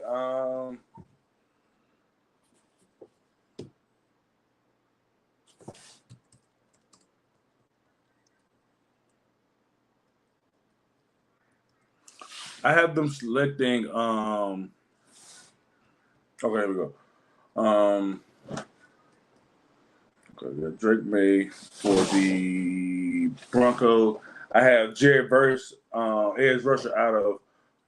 I have them selecting. Okay, here we go. Okay, Drake May for the Broncos. I have Jared Verse, edge rusher out of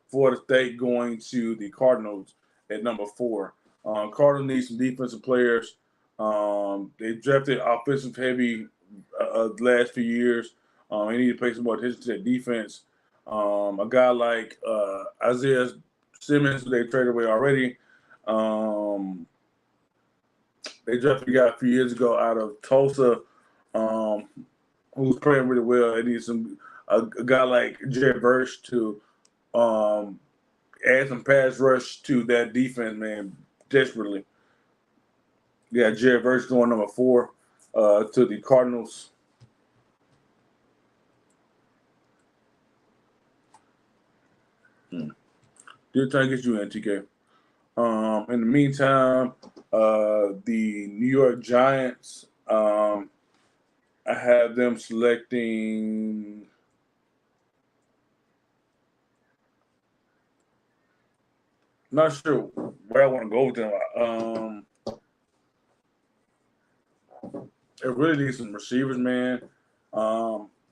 Florida State, going to the Cardinals at number 4. Cardinals need some defensive players. They drafted offensive heavy the last few years. They need to pay some more attention to their defense. A guy like Isaiah Simmons, they traded away already. They drafted a guy a few years ago out of Tulsa, um, who's playing really well. They need a guy like Jared Verse to um, add some pass rush to that defense, man, desperately. Yeah, Jared Verse going number 4 to the Cardinals. Still trying to get you in, TK. In the meantime, the New York Giants, I have them selecting. Not sure where I want to go with them. It really needs some receivers, man.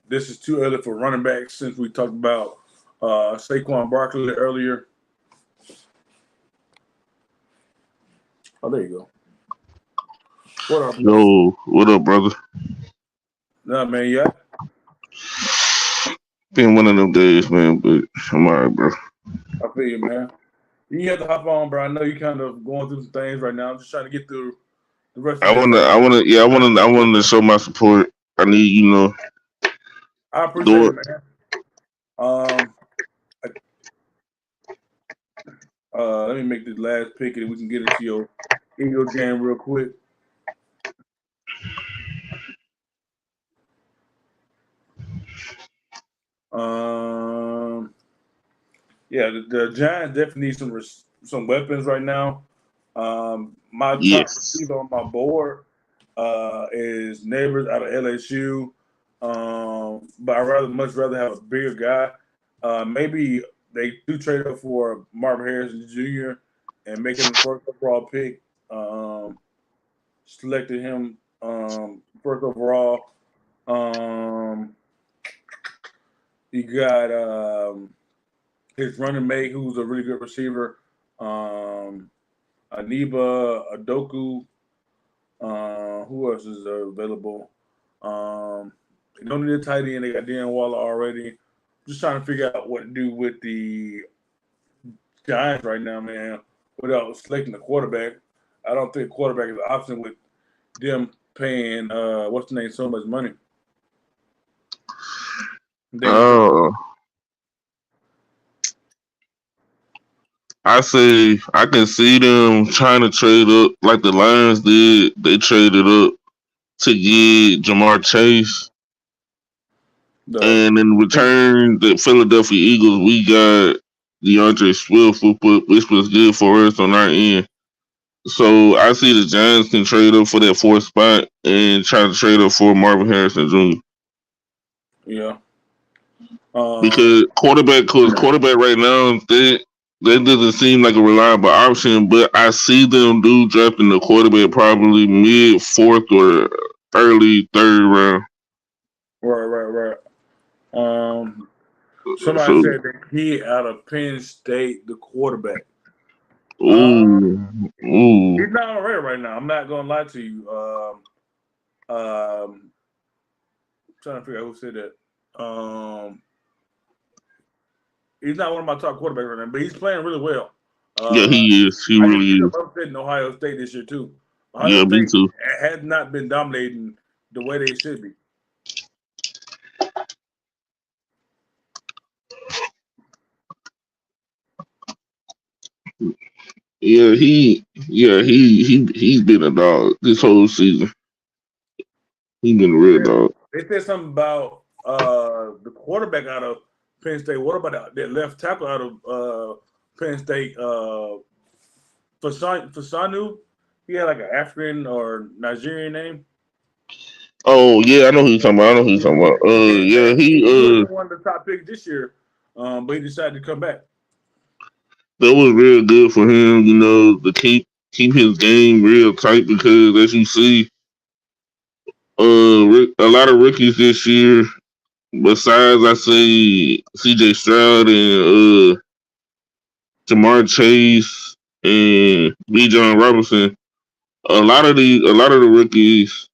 This is too early for running backs since we talked about Saquon Barkley earlier. Oh, there you go. What up, bro? Yo, what up, brother? Nah, man, yeah. Been one of them days, man, but I'm alright, bro. I feel you, man. You have to hop on, bro. I know you kind of going through some things right now. I'm just trying to get through the rest of the day. I wanted to show my support. I need, I appreciate do it, it. man. Let me make this last pick and we can get into your Eagles game real quick. Yeah, the Giants definitely need some weapons right now. My top Yes. receiver on my board is Neighbors out of LSU. But I much rather have a bigger guy. Maybe they do trade up for Marvin Harrison Jr. and make him the first overall pick. Selected him first overall. You got his running mate, who's a really good receiver. Aniba Adoku. Who else is available? They don't need a tight end. They got Dan Waller already. Just trying to figure out what to do with the Giants right now, man, without selecting the quarterback. I don't think quarterback is an option with them paying what's the name so much money. Uh, I can see them trying to trade up like the Lions did. They traded up to get Jamar Chase, and in return, the Philadelphia Eagles, we got DeAndre Swift, which was good for us on our end. So I see the Giants can trade up for that 4th spot and try to trade up for Marvin Harrison Jr. Yeah. Because quarterback right now, that doesn't seem like a reliable option. But I see them drafting the quarterback probably mid 4th or early 3rd round. Right. Somebody So, said that he out of Penn State, the quarterback. ooh. He's not on red right now. I'm not gonna lie to you. Trying to figure out who said that. He's not one of my top quarterbacks right now, but he's playing really well. Yeah, he is. He I can really see them is. upsetting Ohio State this year too. Yeah, Ohio me State too. has not been dominating the way they should be. He's been a dog this whole season. He's been a real dog. They said something about the quarterback out of Penn State. What about that left tackle out of Penn State? Fasanu? He had like an African or Nigerian name. Oh yeah, I know who you're talking about. Yeah, He would have been one of the top picks this year, but he decided to come back. that was real good for him, to keep his game real tight because as you see, a lot of rookies this year, besides I say CJ Stroud and Jamar Chase and B. John Robinson, a lot of the rookies,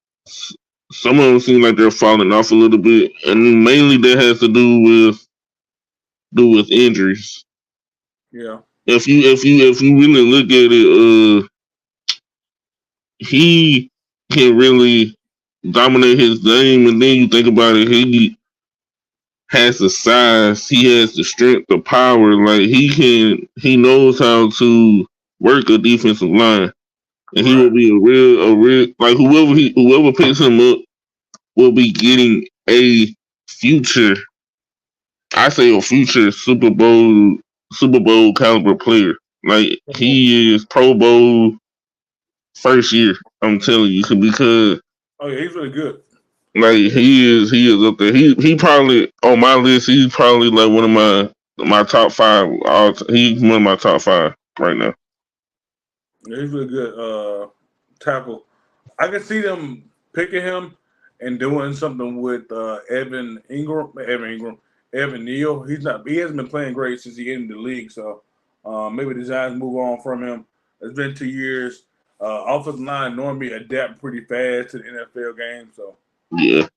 some of them seem like they're falling off a little bit, and mainly that has to do with injuries. Yeah. If you really look at it, he can really dominate his game. And then you think about it, he has the size, he has the strength, the power. Like he knows how to work a defensive line, and he will Right. be a real like whoever picks him up will be getting a future. I say a future Super Bowl caliber player. Like he is Pro Bowl first year. I'm telling you because Oh yeah, he's really good. like he is up there. He probably on my list. He's probably like one of my top five. He's one of my top five right now. Yeah, he's really good. Tackle. I can see them picking him and doing something with Evan Neal. He hasn't been playing great since he entered the league. So maybe the Giants move on from him. It's been 2 years. Offensive line normally adapt pretty fast to the NFL game. So Yeah,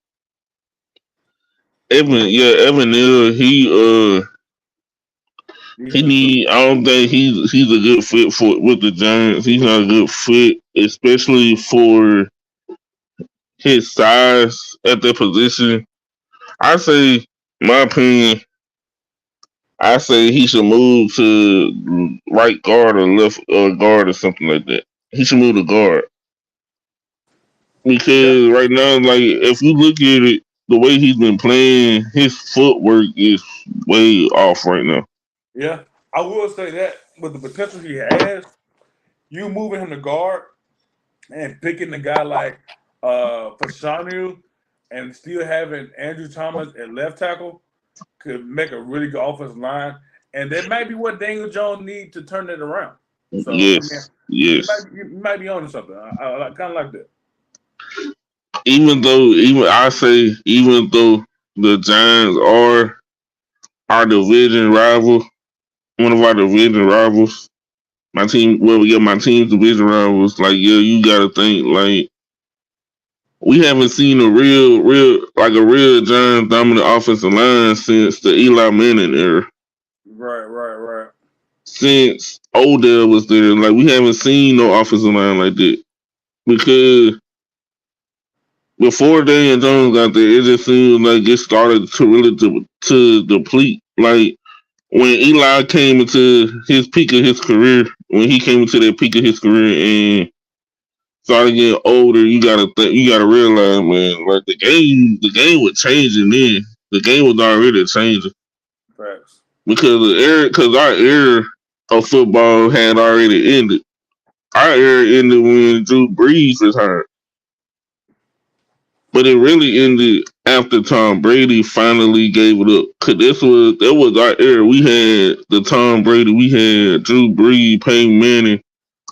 Evan Neal. He defense. need. I don't think he's a good fit for with the Giants. He's not a good fit, especially for his size at that position. I say, my opinion, I say he should move to right guard or left guard or something like that. He should move to guard Yeah, because right now, like if you look at it, the way he's been playing, his footwork is way off right now. yeah. I will say that with the potential he has, you moving him to guard and picking a guy like Fashanu and still having Andrew Thomas at left tackle could make a really good offensive line. And that might be what Daniel Jones needs to turn it around. So I mean, Yes, yes. you might be on to something. I kind of like that. Even though the Giants are our division rival, one of our division rivals, my team's division rivals. Like, yeah, you gotta think like we haven't seen a real Giants dominant offensive line since the Eli Manning era. Right, right, right. Since Odell was there, like we haven't seen no offensive line like that because before Daniel Jones got there, it just seemed like it started to really to deplete. Like when Eli came into his peak of his career, when he came into that peak of his career and started getting older, you gotta realize, man, like the game was changing then. The game was already changing Facts. because our era of football had already ended. Our era ended when Drew Brees retired. But it really ended after Tom Brady finally gave it up. Cause that was our era. We had the Tom Brady, we had Drew Brees, Peyton Manning,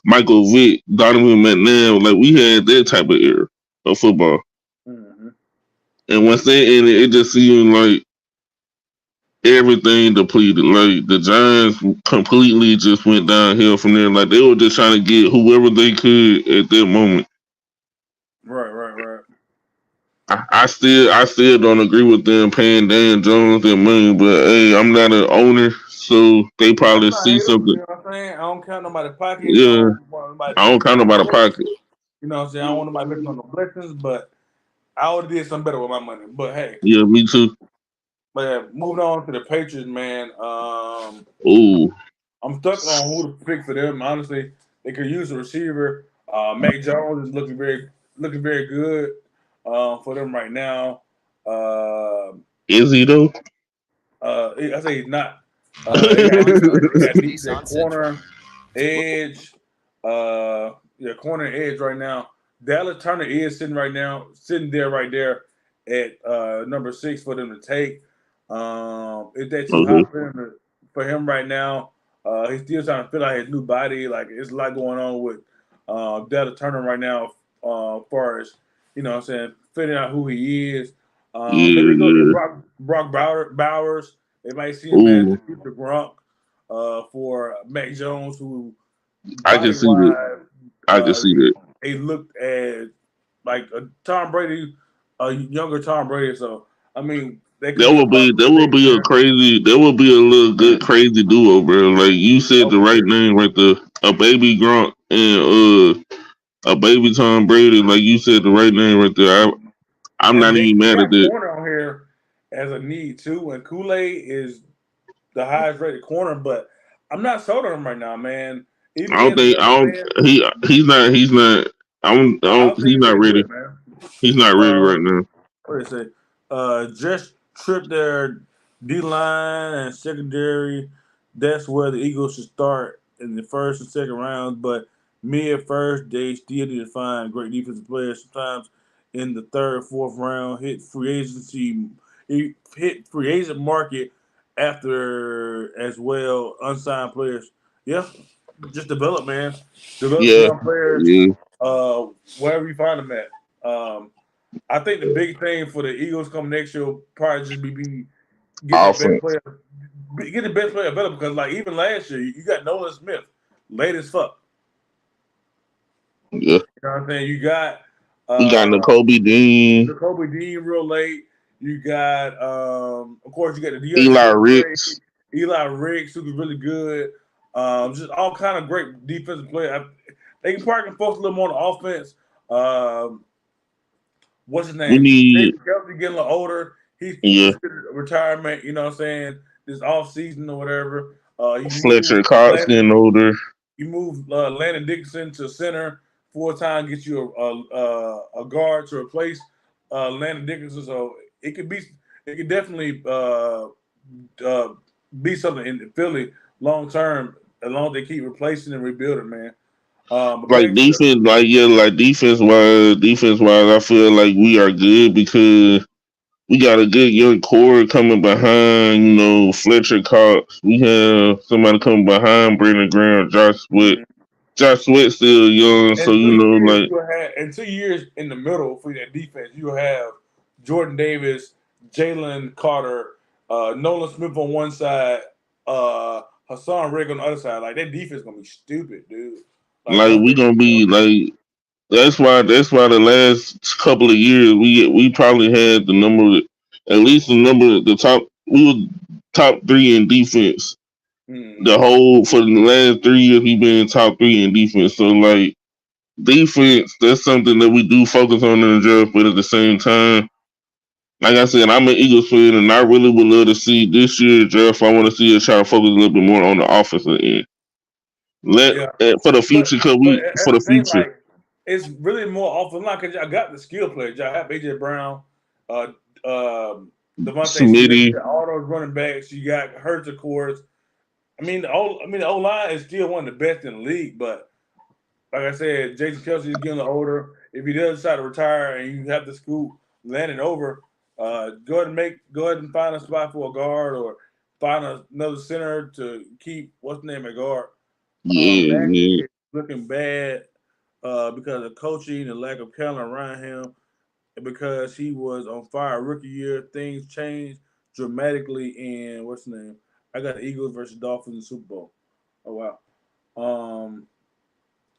Michael Vick, Donovan McNabb. Like we had that type of era of football. Mm-hmm. And once they ended, it just seemed like everything depleted. Like the Giants completely just went downhill from there. Like they were just trying to get whoever they could at that moment. Right, right, right. I still don't agree with them paying Dan Jones their money, but hey, I'm not an owner, so they Yeah, I'm probably not see hating. something. You know what I'm saying? I don't count nobody's pocket. I Yeah, don't want nobody I don't picking count on about a no blessings. pocket. You know what I'm saying? I don't want nobody picking on no blessings, but I would have did something better with my money. But hey, Yeah, me too. but yeah, moving on to the Patriots, man. Ooh, I'm stuck on who to pick for them. Honestly, they could use a receiver. Mac Jones is looking very good for them right now. Uh, is he though? I say he's not. They got It needs at corner, edge, corner and edge right now. Dallas Turner is sitting there right there at number 6 for them to take. Is that too okay. high for him right now? He's still trying to fill out his new body. Like it's a lot going on with Dallas Turner right now. As far as what I'm saying, figuring out who he is. Maybe go get Yeah, Brock Bowers. They might see yeah. him as the Ooh, future Gronk for Mac Jones, who I can body see that. wise, I can see that. he looked at like a Tom Brady, a younger Tom Brady. So I mean, they could do a lot That of would things be a there. crazy that would be a little good crazy duo, bro. Like you said Oh, the for right sure. name right there. A baby Grunt and a baby Tom Brady, like you said, the right name right there. I'm And not they even mad at got that. corner on here as a need too. And Kool-Aid is the highest rated corner, but I'm not sold on him right now, man. Even I me don't as a think I Bama don't. fan, He's not. I don't think He's he's not really ready. good, man. He's not ready right now. What did it say? Just tripped their D line and secondary. That's where the Eagles should start in the first and second rounds. But mid first, they still need to find great defensive players. Sometimes in the third, fourth round, hit free agent market after as well unsigned players. Yeah, just develop, man. Develop Yeah, young players. yeah. Uh, Wherever you find them at. I think the big thing for the Eagles come next year will probably just be getting the best Offense. player, get the best player available. Because like even last year, you got Nolan Smith, late as fuck. Yeah. You know what I'm saying? You got We got uh N'Kobe Dean, Jacoby Dean real late. You got of course you got the Eli DeAndre Gray, Ricks. Eli Riggs, who's really good. Just all kind of great defensive players. They can probably focus a little more on the offense. Um, what's his We name? need Jason Kelsey getting a little older. He's yeah considered retirement, you know what I'm saying, this off season or whatever. Fletcher Cox getting older. You move Landon Dickinson to center full time, get you a guard to replace Landon Dickinson. So it could definitely uh, be something in Philly long term as long as they keep replacing and rebuilding, man. But Like back to defense, like yeah, like defense wise, I feel like we are good because we got a good young core coming behind. You know, Fletcher Cox. We have somebody coming behind Brandon Graham, Josh Sweat. the Josh Sweat still young, so in you know, like in 2 years in the middle for that defense, you have Jordan Davis, Jalen Carter, Nolan Smith on one side, Hassan Rigg on the other side. Like that defense gonna be stupid, dude. Like like once we they gonna be like that's why the last couple of years we probably had at least the top we were top three in defense. The mm, whole for the last 3 years we been top three in defense. So like defense, that's something that we do focus on in the draft, but at the same time, like I said, I'm an Eagles fan and I really would love to see this year's draft. I want to see us try to focus a little bit more on the offensive end. Let yeah, for the future, cause but we at for the the same future. like it's really more offensive line because I got the skill players. I have AJ Brown, uh, Devontae Smith, you Smitty, got all those running backs. You got Hurts, of course. The O line is still one of the best in the league, but like I said, Jason Kelsey is getting older. If he does decide to retire and you have the scoop landing over, go ahead and find a spot for a guard or find another center to keep what's the name at guard. yeah, Mac yeah. is looking bad because of coaching and lack of talent around him. And because he was on fire rookie year, things changed dramatically. In what's the name? I got the Eagles versus Dolphins in the Super Bowl. Oh wow. Um,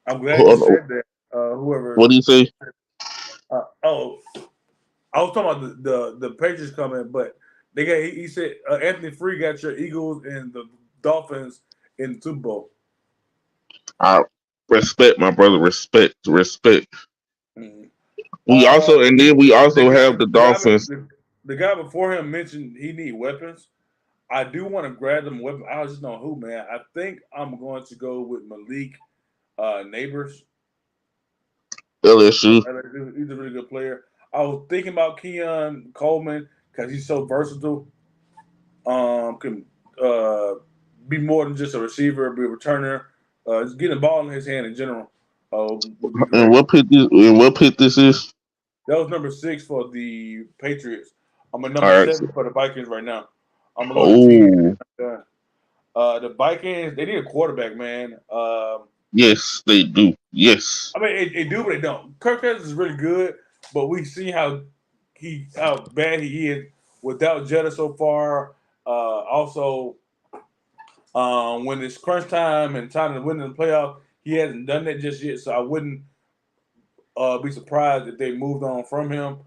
I'm glad you Hold on. said that. Whoever. What do you say? Oh, I was talking about the Patriots coming, but they got. He said Anthony Free got your Eagles and the Dolphins in the Super Bowl. I respect my brother. Respect, respect. Mhm. We also and then we The also guy, have the Dolphins. the guy before him mentioned he need weapons. I do want to grab them weapons. I just know who, man. I think I'm going to go with Malik Neighbors. LSU. He's a really good player. I was thinking about Keon Coleman because he's so versatile. Can be more than just a receiver, be a returner. Just getting the ball in his hand in general would be And great. what pick this is? That was number 6 for the Patriots. I'm at All number right. 7 for the Vikings right now. I'm gonna go to 10. Oh The Vikings, they need a quarterback, man. yes, they do. Yes. They do, but they don't. Kirk Cousins is really good, but we see how bad he is without Jetta so far. Also, when it's crunch time and time to win in the playoff, he hasn't done that just yet. So I wouldn't be surprised if they moved on from him.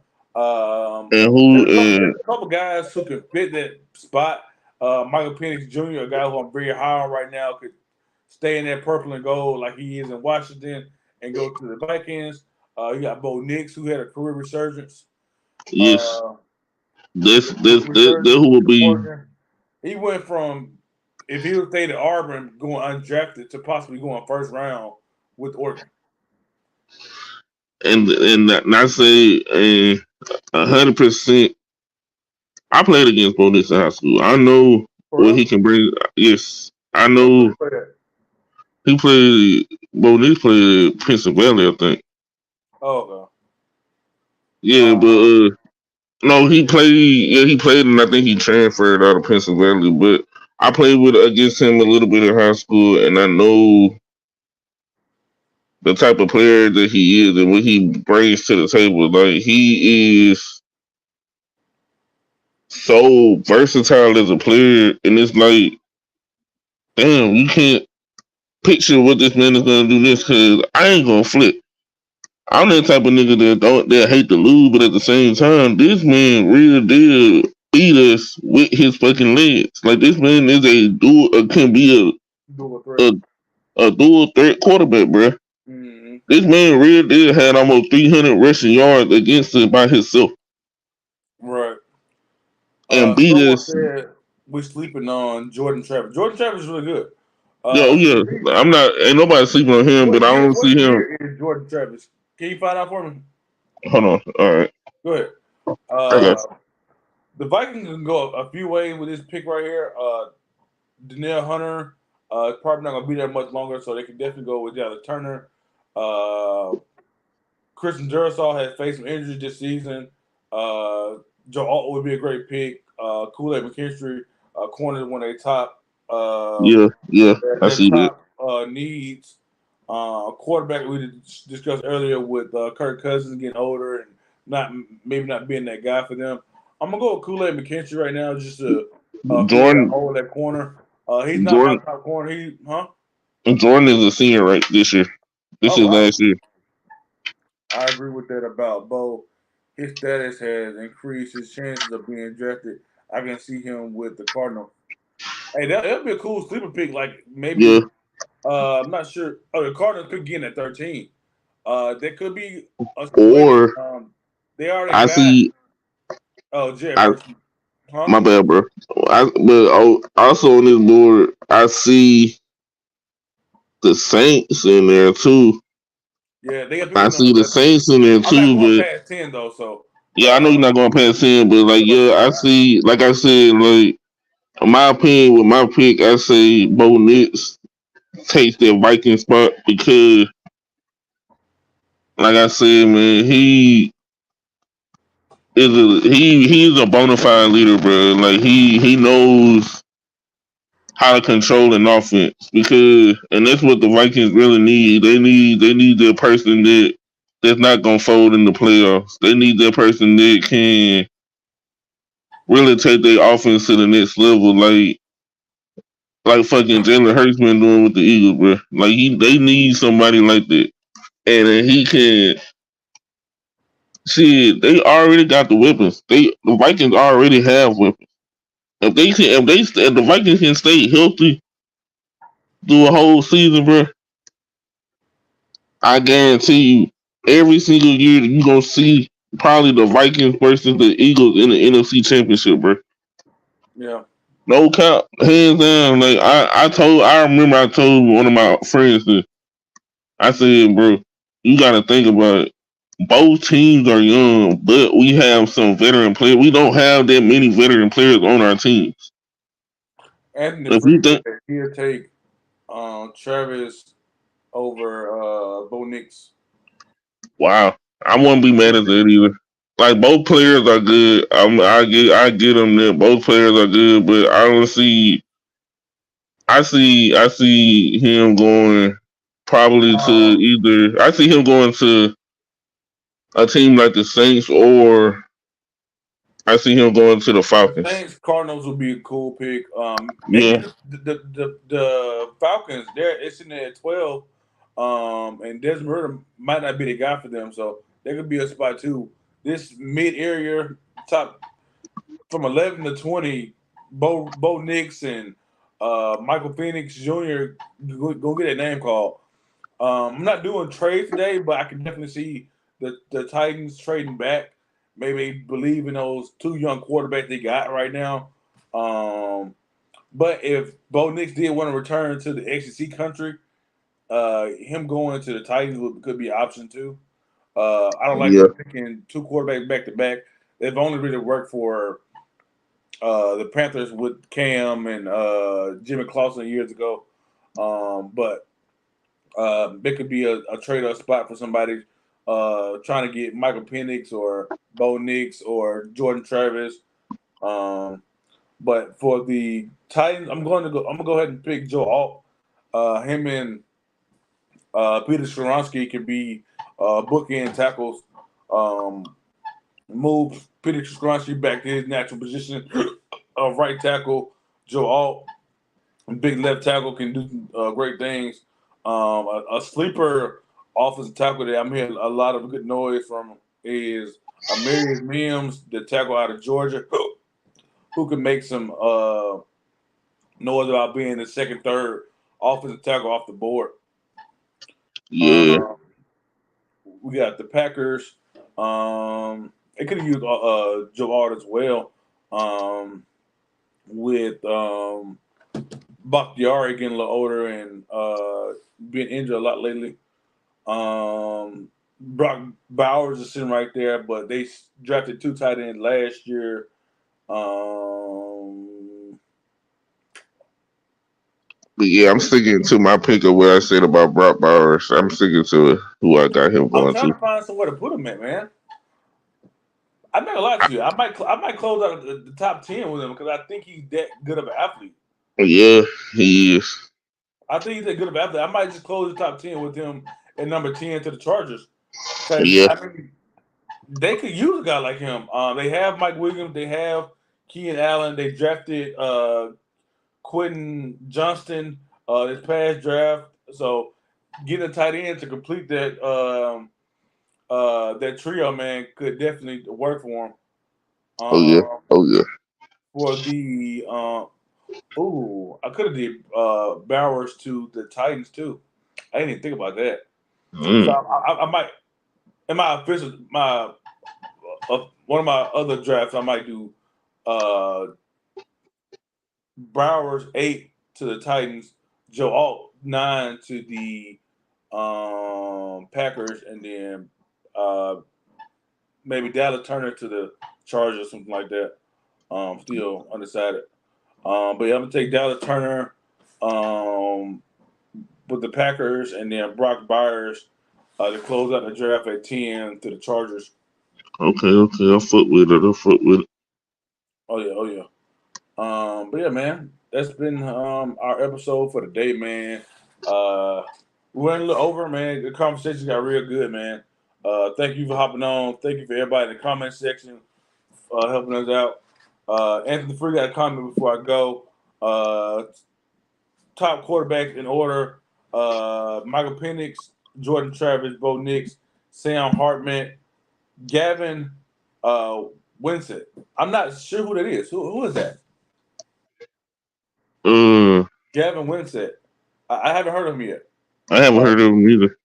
And who There's and a couple guys who could fit that spot. Michael Penix Jr., a guy who I'm very high on right now, could stay in that purple and gold like he is in Washington. and go to the Vikings. You got Bo Nix, who had a career resurgence. Yes, Uh, this resurgence who will with be Oregon. He went from, if he would stayed at Auburn, going undrafted to possibly going first round with Oregon. and not say 100%. I played against Bo Nix in high school. I know For what he real? can bring. Yes, I What school know you play at? he played. Bo Nix played at Pennsylvania, I think. Oh, okay. Yeah, but no, he played. Yeah, he played, and I think he transferred out of Pennsylvania. But I played with against him a little bit in high school, and I know the type of player that he is and what he brings to the table. Like he is so versatile as a player, and it's like, damn, you can't picture what this man is gonna do this because I ain't gonna flip. I'm that type of nigga that hate to lose, but at the same time, this man really did beat us with his fucking legs. Like this man is a dual, can be dual a threat. a dual threat quarterback, bro. Mm-hmm. This man really did had almost 300 rushing yards against it by himself Right. and beat Someone us. said we're sleeping on Jordan Travis. Jordan Travis is really good. Yeah, oh yeah. I'm not. Ain't nobody sleeping on him, but I don't What see him. year is Jordan Travis? Can you find out for me? Hold on. All right. Go ahead. I got The Vikings can go a few ways with this pick right here. Danielle Hunter probably not gonna be there much longer, so they can definitely go with Jalen Turner. Uh, Christian Durasol has faced some injuries this season. Joe Alt would be a great pick. Kool-Aid McKinstry, corner one of their top you. Yeah. I their see that. top needs. Quarterback we discussed earlier with Kirk Cousins getting older and not maybe not being that guy for them. I'm gonna go with Kool-Aid McKinstry right now just to fill that Jordan. hole that corner. He's not my Jordan. top corner. Huh? Jordan is a senior right this year. This Oh is wow. last year. I agree with that about Bo. His status has increased his chances of being drafted. I can see him with the Cardinals. Hey, that'd be a cool sleeper pick. Like Yeah. maybe I'm not sure. Oh, the Cardinals could get in at 13. There could be a situation. Or They already I got. see. Oh, Jay I Person. Huh? my bad, bro. Also on this board, I see the Saints in there too. Yeah, they got I people see number the 11. Saints in there I'm not too, going but past 10 though. So, yeah, I know you're uh, not going past 10, but like, yeah, yeah, I see, like I said, like, in my opinion, with my pick, I say Bo Nix takes that Viking spot because, like I said, man, he's a bona fide leader, bro. Like he knows how to control an offense because, and that's what the Vikings really need. They need that person that's not gonna fold in the playoffs. They need that person that can really take their offense to the next level, like fucking Jalen Hurts been doing with the Eagles, bro. Like they need somebody like that, and then he can. See, they already got the weapons. The Vikings already have weapons. If the Vikings can stay healthy through a whole season, bro, I guarantee you, every single year you gonna see probably the Vikings versus the Eagles in the NFC Championship, bro. yeah. No count, hands down. Like I remember I told one of my friends that I said, bro, you got to think about it. Both teams are young, but we have some veteran players. We don't have that many veteran players on our teams. Anthony If you Freeman think, said he'll take Travis over Bo Nix. wow, I wouldn't be mad at that either. Like both players are good. I get them there. Both players are good, but I don't see. I see him going probably to Uh, either. I see him going to a team like the Saints, or I see him going to the the Falcons. Saints Cardinals would be a cool pick. Maybe Yeah, the Falcons. It's in there at 12. And Desmond Ritter might not be the guy for them, so there could be a spot too. This mid area top from 11 to 20, Bo Nix and Michael Phoenix Jr. Go get that name called. I'm not doing trades today, but I can definitely see the Titans trading back. Maybe believe in those two young quarterbacks they got right now. Um, but if Bo Nix did want to return to the XCC country, him going to the Titans could be an option too. I don't like Yeah, them picking two quarterbacks back to back. They've only really worked for the Panthers with Cam and Jimmy Clausen years ago. But there could be a trade-off spot for somebody trying to get Michael Penix or Bo Nix or Jordan Travis. Um, but for the Titans, I'm gonna go ahead and pick Joe Alt. Him and Peter Skoronsky can be bookend tackles. Um, move Peter Skoronsky back to his natural position of right tackle. Joe Alt, big left tackle, can do great things. A sleeper offensive tackle that I'm hearing a lot of good noise from is Amarius Mims, the tackle out of Georgia, who can make some noise about being the second, third offensive tackle off the board. yeah, Um, we got the Packers. They could have used Joe Art as well with Bakhtiari getting a little older and being injured a lot lately. Brock Bowers is sitting right there, but they drafted two tight ends last year. Um, but yeah, I'm sticking to my pick of what I said about Brock Bowers. I'm sticking to it, who I got him I'm going trying to. to find somewhere to put him at, man. I'm not gonna lie to you. I might close out the top 10 with him because I think he's that good of an athlete. Yeah, he is. I think he's that good of an athlete. I might just close the top 10 with him at number 10 to the Chargers because Yeah, I mean they could use a guy like him. They have Mike Williams. They have Keenan Allen. They drafted Quentin Johnston this past draft. So getting a tight end to complete that trio, man, could definitely work for him. oh yeah, Um, oh yeah. for the I could have did Bowers to the Titans too. I didn't even think about that. So Mm. I might in my official my one of my other drafts I might do uh Bowers 8 to the Titans, Joe Alt 9 to the Packers, and then uh maybe Dallas Turner to the Chargers, something like that. Still undecided. But yeah, I'm gonna take Dallas Turner um, with the Packers, and then Brock Byers to close out the draft at 10 to the Chargers. Okay, okay. I'll foot with it. I'll foot with it. Oh yeah, oh yeah. But yeah, man, that's been our episode for the day, man. We went a little over, man. The conversation got real good, man. Thank you for hopping on. Thank you for everybody in the comment section helping us out. Anthony Free got a comment before I go. Top quarterbacks in order: Michael Penix, Jordan Travis, Bo Nix, Sam Hartman, Gavin uh, Winsett. I'm not sure who that is. Who is that? Uh, Gavin Winsett. I haven't heard of him yet. I haven't Uh, heard of him either.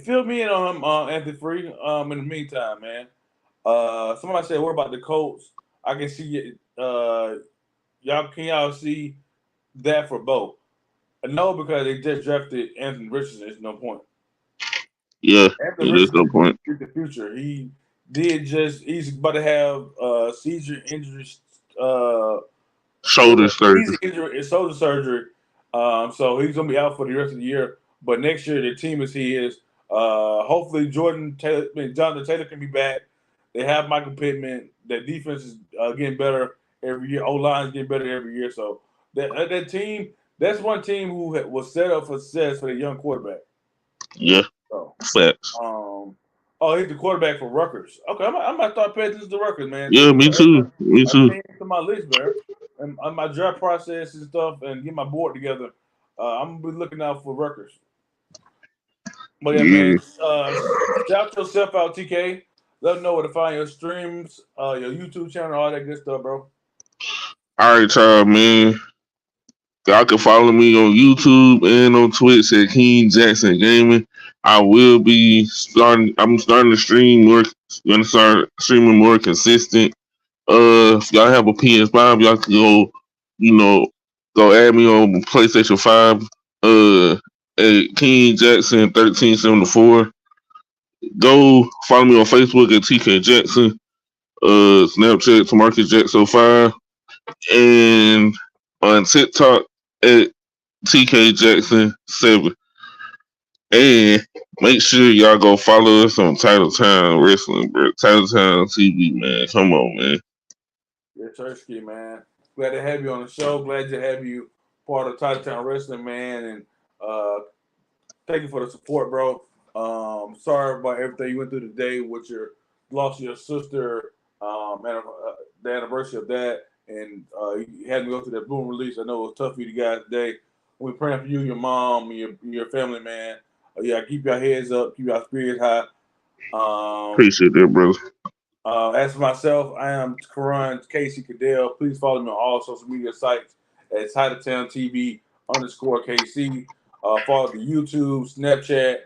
fill me in on him, Anthony Free. In the meantime, man. Somebody said, "What about the Colts?" I can see y'all. Can y'all see that for Bo? No, because they just drafted Anthony Richardson. There's no point. Yeah, Anthony yeah. There's no Richardson point. is the future. He's about to have seizure injury, uh, Shoulder seizure surgery. injury and shoulder surgery. So he's gonna be out for the rest of the year. But next year the team is his. Hopefully Jonathan Taylor can be back. They have Michael Pittman. Their defense is getting better every year. O line is getting better every year. So that team, that's one team who was set up for success for the young quarterback. Yeah, So, facts. he's the quarterback for Rutgers. Okay, I might start paying attention to Rutgers, man. Yeah, me too. Me too. Add to my list, man. And on my draft process and stuff, and get my board together. I'm gonna be looking out for Rutgers. But yeah, man. Yeah. Shout yourself out, TK. Let them know where to find your streams, your YouTube channel, all that good stuff, bro. All right, y'all, man. Y'all can follow me on YouTube and on Twitch at King Jackson Gaming. I will be starting. I'm starting to stream more. Gonna start streaming more consistent. If y'all have a PS5, y'all can go, you know, go add me on PlayStation 5. At King Jackson 1374. Go follow me on Facebook at TK Jackson. Snapchat to Marcus Jackson 5, and on TikTok at TK Jackson 7. And make sure y'all go follow us on Title Town Wrestling, bro. Title Town TV, man. Come on, man. Yeah, Tursky, man. Glad to have you on the show. Glad to have you part of Title Town Wrestling, man. And thank you for the support, bro. Sorry about everything you went through today with your loss of your sister, and the anniversary of that, and you had to go through that boom release. I know it was tough for you guys today. We're praying for you, your mom, and your family, man. Yeah, keep your heads up, keep your spirits high. Appreciate that, brother. As for myself, I am KaRon, KC Caddell. Please follow me on all social media sites at Titletown TV _KC. Follow the YouTube, Snapchat,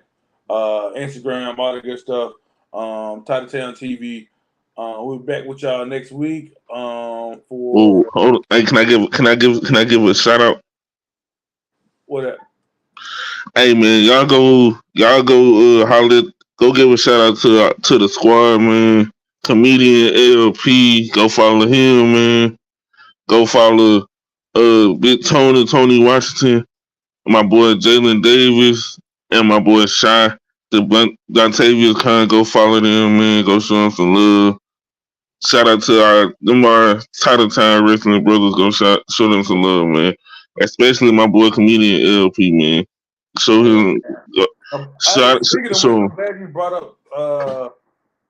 Instagram, all that good stuff. Titletown TV. We'll be back with y'all next week. Oh, For hold on. Hey, can I give a shout out? what? Hey, man, y'all go holler, go give a shout out to the squad, man. Comedian LP, go follow him, man. Go follow Big Tony Washington, my boy Jalen Davis, and my boy Shy. The Dontavious Khan, go follow them, man. Go show them some love. Shout out to our Title Time Wrestling brothers. Go show them some love, man. Especially my boy comedian LP, man. Show him. Speaking of which, I'm glad you brought up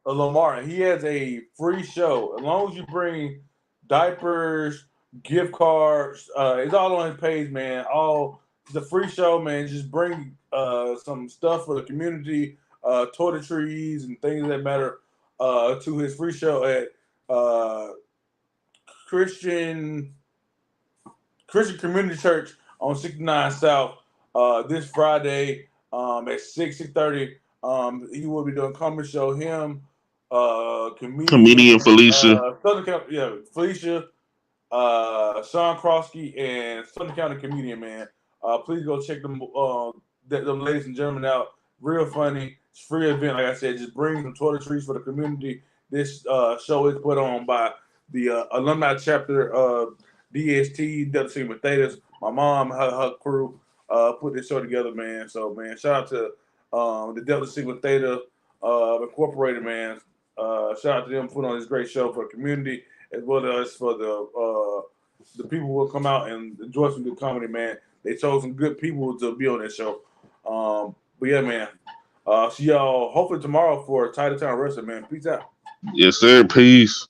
Lamar. He has a free show. As long as you bring diapers, gift cards, it's all on his page, man. It's a free show, man. Just bring some stuff for the community, toiletries and things that matter to his free show at Christian Community Church on 69 South this Friday at 6:30. He will be doing a comedy show. Him, Comedian Felicia. Felicia, Sean Krosky, and Southern County comedian, man. Please go check them ladies and gentlemen out. Real funny. It's a free event, like I said. Just bring some toiletries for the community. This show is put on by the alumni chapter of DST, Delta Sigma Thetas. My mom, her crew put this show together, man. So, man, shout out to the Delta Sigma Theta Incorporated, man. Shout out to them putting on this great show for the community as well as for the people who will come out and enjoy some good comedy, man. They chose some good people to be on that show. But yeah, man. See y'all hopefully tomorrow for Title Town Wrestling, man. Peace out. Yes, sir. Peace.